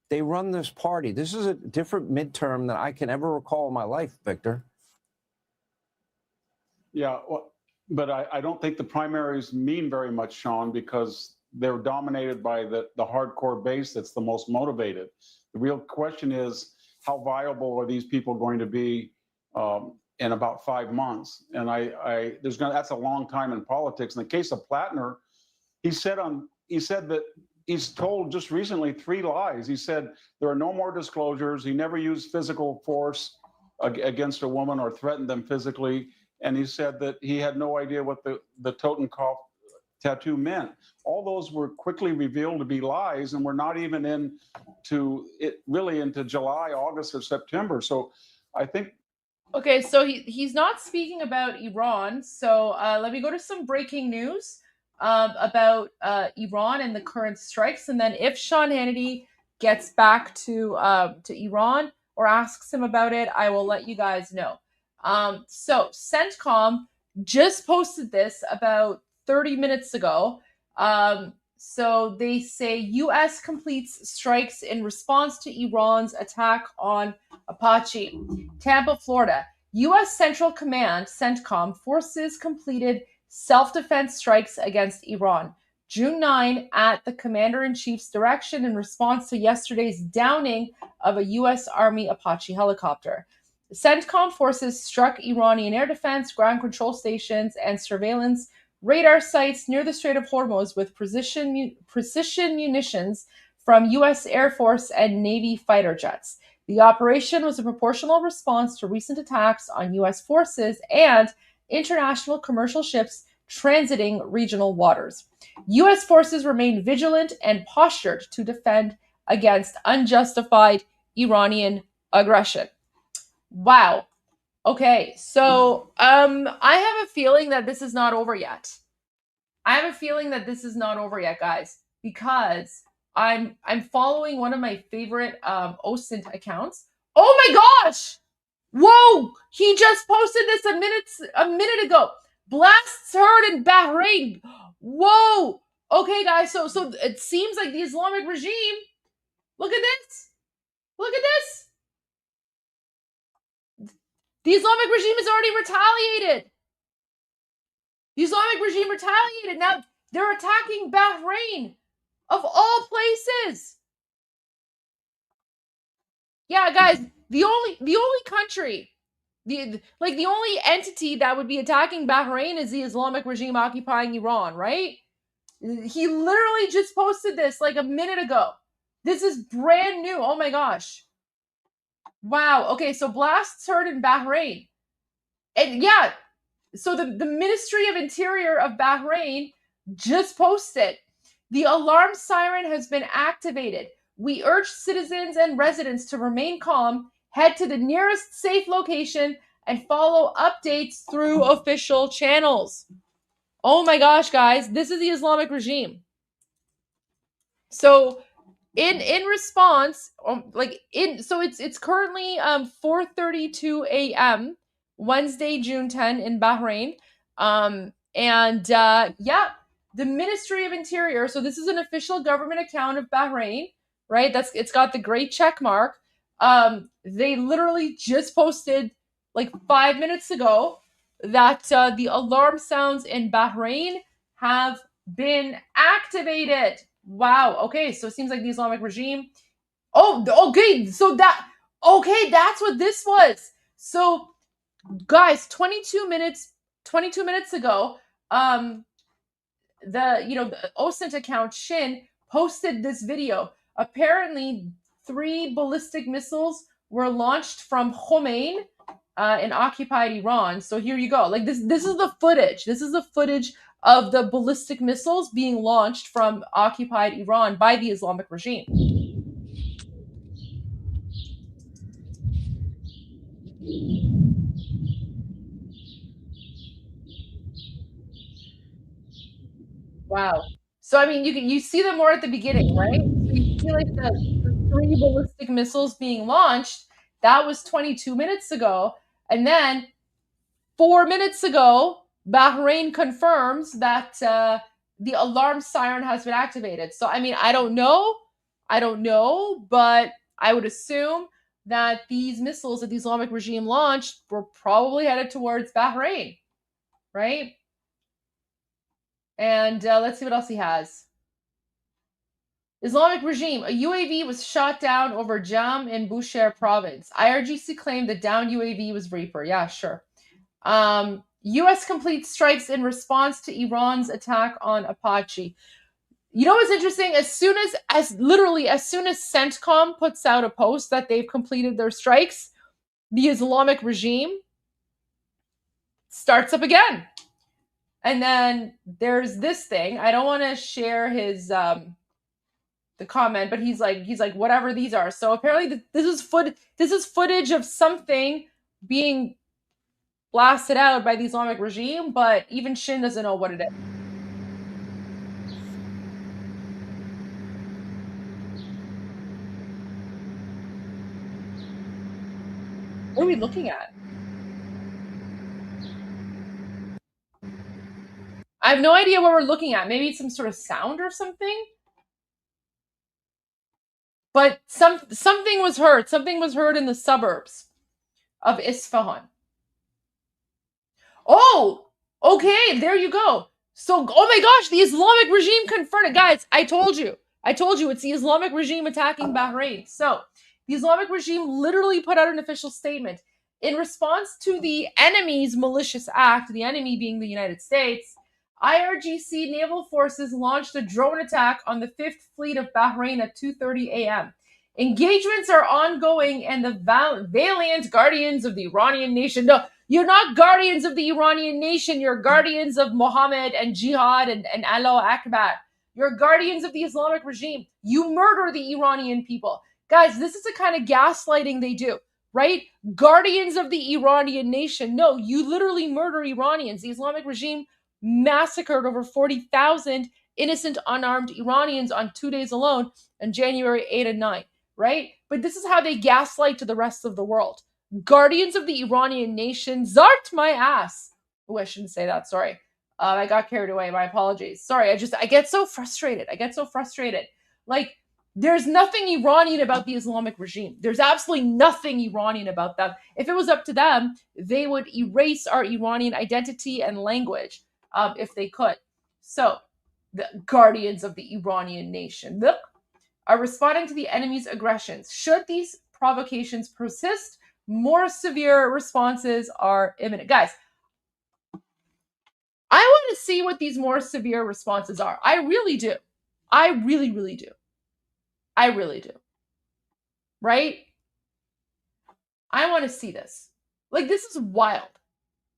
They run this party. This is a different midterm than I can ever recall in my life, Victor. Yeah, well, but I don't think the primaries mean very much, Sean, because they're dominated by the hardcore base that's the most motivated. The real question is, how viable are these people going to be in about 5 months? And that's a long time in politics. In the case of Plattner, he said that he's told just recently 3 lies. He said there are no more disclosures. He never used physical force against a woman or threatened them physically. And he said that he had no idea what the Totenkopf tattoo meant. All those were quickly revealed to be lies, and we're not even into July, August, or September. So I think. Okay, so he's not speaking about Iran. So let me go to some breaking news about Iran and the current strikes, and then if Sean Hannity gets back to Iran or asks him about it, I will let you guys know. So CENTCOM just posted this about 30 minutes ago. So they say U.S. completes strikes in response to Iran's attack on Apache. Tampa, Florida. U.S. Central Command, CENTCOM, forces completed self-defense strikes against Iran. June 9 at the Commander-in-Chief's direction in response to yesterday's downing of a U.S. Army Apache helicopter. CENTCOM forces struck Iranian air defense, ground control stations, and surveillance radar sites near the Strait of Hormuz with precision munitions from U.S. Air Force and Navy fighter jets. The operation was a proportional response to recent attacks on U.S. forces and international commercial ships transiting regional waters. U.S. forces remain vigilant and postured to defend against unjustified Iranian aggression. Wow. Okay, so I have a feeling that this is not over yet. Guys, because I'm following one of my favorite OSINT accounts. Oh my gosh! Whoa! He just posted this a minute ago. Blasts heard in Bahrain. Whoa! Okay, guys, so it seems like the Islamic regime. Look at this. The Islamic regime has already retaliated. Now they're attacking Bahrain, of all places. Yeah, guys, the only country, the only entity that would be attacking Bahrain is the Islamic regime occupying Iran, right? He literally just posted this like a minute ago. This is brand new. Oh my gosh. Wow. Okay, so blasts heard in Bahrain. And yeah, so the Ministry of Interior of Bahrain just posted, the alarm siren has been activated. We urge citizens and residents to remain calm, head to the nearest safe location, and follow updates through official channels. Oh my gosh, guys, this is the Islamic regime. So in response, it's currently 4:32 a.m. Wednesday, June 10 in Bahrain. The Ministry of Interior, so this is an official government account of Bahrain, right? It's got the great check mark. They literally just posted like 5 minutes ago that the alarm sounds in Bahrain have been activated. Wow. Okay, so it seems like the Islamic regime. Oh, okay. So that's what this was. So, guys, 22 minutes ago, the OSINT account Shin posted this video. Apparently, 3 ballistic missiles were launched from Khomeini in occupied Iran. So here you go. Like this is the footage. This is the footage of the ballistic missiles being launched from occupied Iran by the Islamic regime. Wow. So I mean, you see them more at the beginning, right? So you see like the 3 ballistic missiles being launched. That was 22 minutes ago, and then 4 minutes ago, Bahrain confirms that the alarm siren has been activated. So I mean, I don't know, but I would assume that these missiles that the Islamic regime launched were probably headed towards Bahrain, right? And let's see what else he has. Islamic regime, a UAV was shot down over Jam in Bushehr province. IRGC claimed the downed UAV was Reaper. Yeah, sure. U.S. completes strikes in response to Iran's attack on Apache. You know what's interesting? As soon as CENTCOM puts out a post that they've completed their strikes, the Islamic regime starts up again. And then there's this thing. I don't want to share his the comment, but he's like whatever these are. So apparently this is footage of something being blasted out by the Islamic regime, but even Shin doesn't know what it is. What are we looking at? I have no idea what we're looking at. Maybe it's some sort of sound or something. But something was heard. Something was heard in the suburbs of Isfahan. Oh, okay, there you go. So, oh my gosh, the Islamic regime confronted. Guys, I told you, it's the Islamic regime attacking Bahrain. So, the Islamic regime literally put out an official statement. In response to the enemy's malicious act, the enemy being the United States, IRGC naval forces launched a drone attack on the 5th Fleet of Bahrain at 2:30 a.m. Engagements are ongoing, and the valiant guardians of the Iranian nation. No, you're not guardians of the Iranian nation. You're guardians of Muhammad and Jihad and Allah Akbar. You're guardians of the Islamic regime. You murder the Iranian people. Guys, this is the kind of gaslighting they do, right? Guardians of the Iranian nation. No, you literally murder Iranians. The Islamic regime massacred over 40,000 innocent unarmed Iranians on 2 days alone on January 8 and 9, right? But this is how they gaslight to the rest of the world. Guardians of the Iranian nation, zart my ass. Oh, I shouldn't say that, sorry. I got carried away, my apologies. Sorry, I get so frustrated. Like, there's nothing Iranian about the Islamic regime. There's absolutely nothing Iranian about them. If it was up to them, they would erase our Iranian identity and language if they could. So, the guardians of the Iranian nation are responding to the enemy's aggressions. Should these provocations persist, more severe responses are imminent. Guys, I want to see what these more severe responses are. I really do. I really, really do. I really do. Right? I want to see this. Like, this is wild.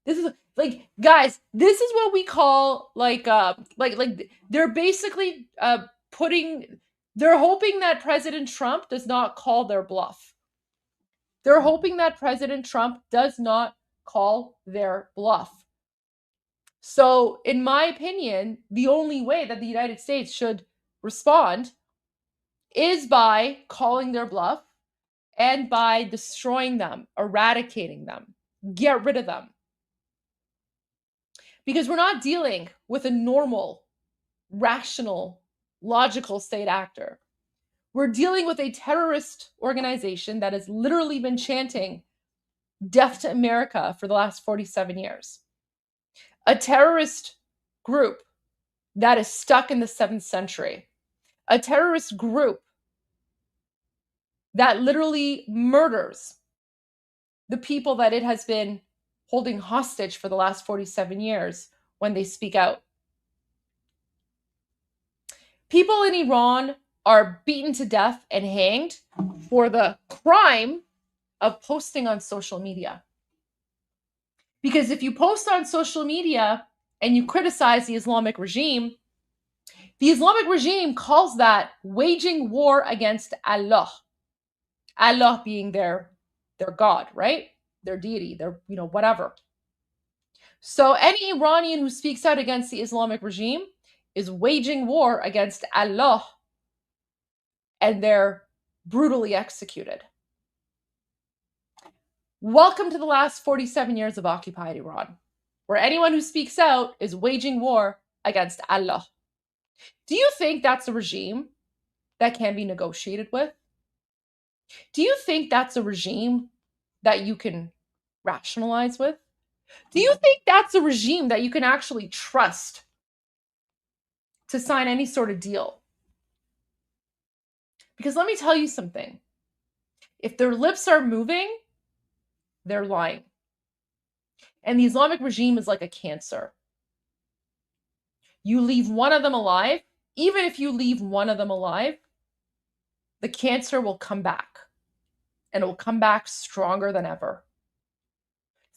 This is like, guys, this is what we call like they're basically they're hoping that President Trump does not call their bluff. They're hoping that President Trump does not call their bluff. So, in my opinion, the only way that the United States should respond is by calling their bluff and by destroying them, eradicating them, get rid of them. Because we're not dealing with a normal, rational, logical state actor. We're dealing with a terrorist organization that has literally been chanting death to America for the last 47 years. A terrorist group that is stuck in the 7th century. A terrorist group that literally murders the people that it has been holding hostage for the last 47 years when they speak out. People in Iran are beaten to death and hanged for the crime of posting on social media. Because if you post on social media and you criticize the Islamic regime calls that waging war against Allah. Allah being their God, right? Their deity, their, whatever. So any Iranian who speaks out against the Islamic regime is waging war against Allah, and they're brutally executed. Welcome to the last 47 years of occupied Iran, where anyone who speaks out is waging war against Allah. Do you think that's a regime that can be negotiated with? Do you think that's a regime that you can rationalize with? Do you think that's a regime that you can actually trust to sign any sort of deal? Because let me tell you something. If their lips are moving, they're lying. And the Islamic regime is like a cancer. You leave one of them alive, even if you leave one of them alive, the cancer will come back. And it will come back stronger than ever.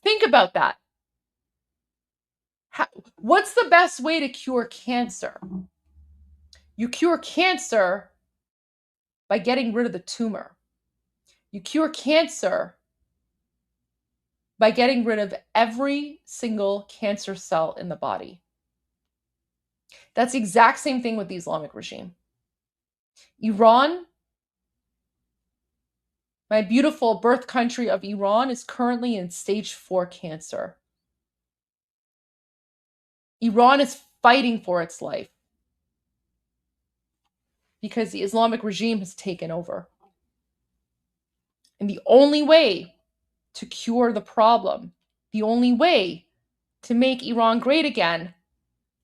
Think about that. What's the best way to cure cancer? You cure cancer by getting rid of the tumor. You cure cancer by getting rid of every single cancer cell in the body. That's the exact same thing with the Islamic regime. Iran, my beautiful birth country of Iran, is currently in stage 4 cancer. Iran is fighting for its life because the Islamic regime has taken over. And the only way to cure the problem, the only way to make Iran great again,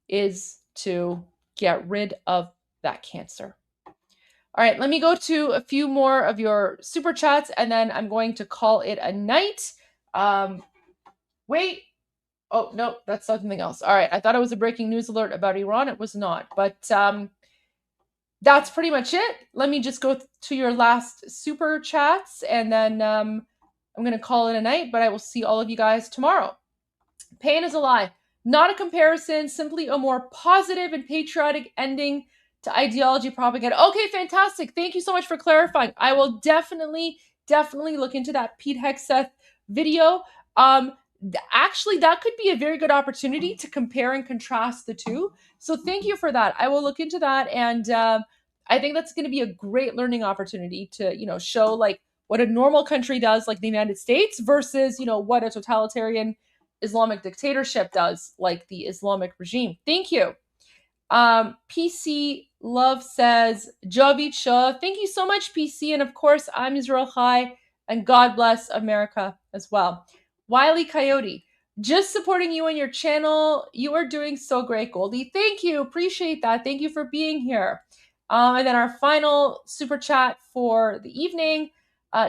is to get rid of that cancer. All right, let me go to a few more of your super chats, and then I'm going to call it a night. Wait. Oh, no, that's something else. All right, I thought it was a breaking news alert about Iran. It was not. But that's pretty much it. Let me just go to your last super chats, and then I'm going to call it a night, but I will see all of you guys tomorrow. Pain is a lie. Not a comparison, simply a more positive and patriotic ending to ideology propaganda. Okay, fantastic. Thank you so much for clarifying. I will definitely look into that Pete Hegseth video. Actually, that could be a very good opportunity to compare and contrast the two. So thank you for that. I will look into that, and I think that's going to be a great learning opportunity to, show like what a normal country does, like the United States, versus, what a totalitarian Islamic dictatorship does, like the Islamic regime. Thank you. PC Love says, Javid Shah. Thank you so much, PC. And of course, I'm Israel Chai, and God bless America as well. Wiley Coyote, just supporting you on your channel. You are doing so great, Goldie. Thank you. Appreciate that. Thank you for being here. And then our final super chat for the evening,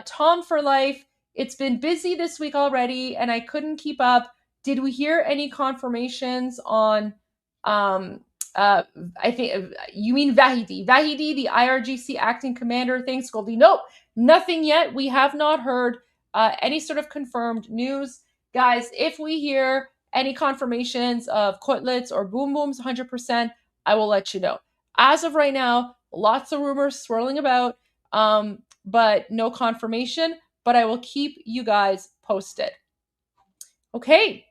Tom for Life. It's been busy this week already, and I couldn't keep up. Did we hear any confirmations on, I think you mean Vahidi, the IRGC acting commander? Thanks, Goldie. Nope, nothing yet. We have not heard any sort of confirmed news. Guys, if we hear any confirmations of Kotlets or Boom Booms 100%, I will let you know. As of right now, lots of rumors swirling about, but no confirmation, but I will keep you guys posted. Okay,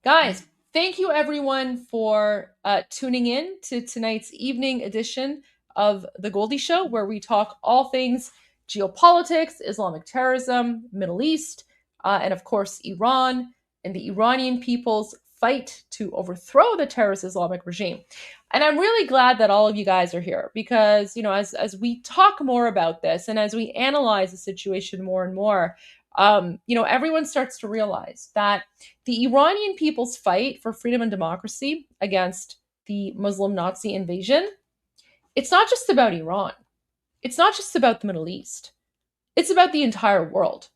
guys, thank you everyone for tuning in to tonight's evening edition of The Goldie Show, where we talk all things geopolitics, Islamic terrorism, Middle East, and of course, Iran and the Iranian people's fight to overthrow the terrorist Islamic regime. And I'm really glad that all of you guys are here because, as we talk more about this and as we analyze the situation more and more, everyone starts to realize that the Iranian people's fight for freedom and democracy against the Muslim Nazi invasion, it's not just about Iran. It's not just about the Middle East. It's about the entire world.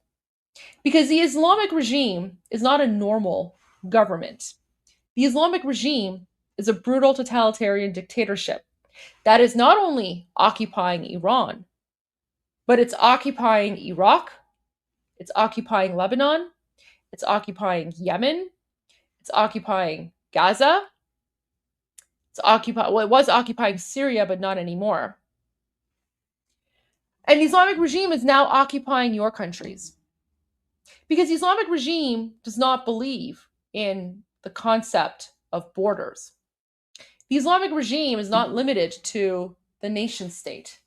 Because the Islamic regime is not a normal government. The Islamic regime is a brutal totalitarian dictatorship that is not only occupying Iran, but it's occupying Iraq, it's occupying Lebanon, It's occupying Yemen. It's occupying Gaza. It was occupying Syria, but not anymore. And the Islamic regime is now occupying your countries. Because the Islamic regime does not believe in the concept of borders. The Islamic regime is not limited to the nation state.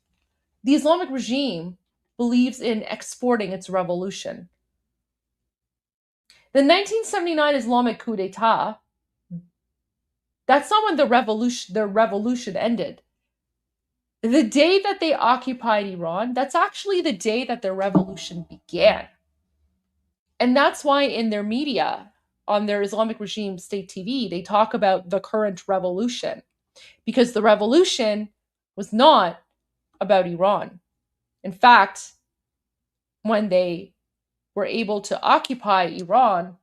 The Islamic regime believes in exporting its revolution. The 1979 Islamic coup d'etat, that's not when their revolution ended. The day that they occupied Iran, that's actually the day that their revolution began. And that's why in their media, on their Islamic regime state TV, they talk about the current revolution, because the revolution was not about Iran. In fact, when they were able to occupy Iran,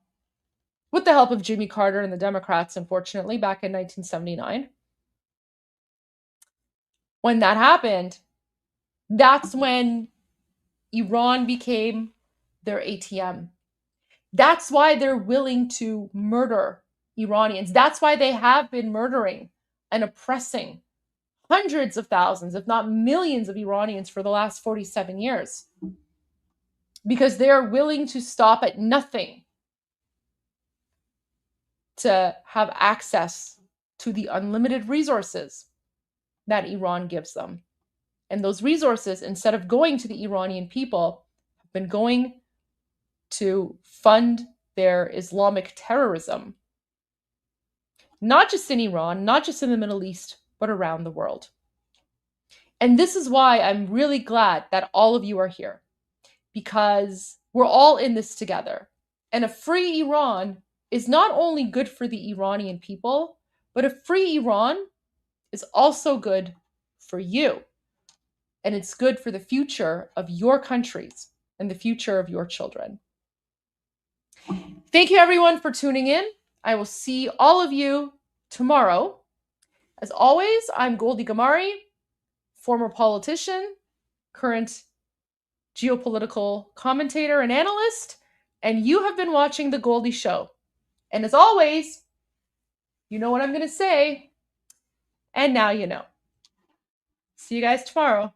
with the help of Jimmy Carter and the Democrats, unfortunately, back in 1979, when that happened, that's when Iran became their ATM. That's why they're willing to murder Iranians. That's why they have been murdering and oppressing hundreds of thousands, if not millions of Iranians for the last 47 years. Because they are willing to stop at nothing to have access to the unlimited resources that Iran gives them. And those resources, instead of going to the Iranian people, have been going to fund their Islamic terrorism. Not just in Iran, not just in the Middle East, but around the world. And this is why I'm really glad that all of you are here, because we're all in this together. And a free Iran is not only good for the Iranian people, but a free Iran is also good for you. And it's good for the future of your countries and the future of your children. Thank you, everyone, for tuning in. I will see all of you tomorrow. As always, I'm Goldie Ghamari, former politician, current geopolitical commentator and analyst, and you have been watching The Goldie Show. And as always, you know what I'm going to say, and now you know. See you guys tomorrow.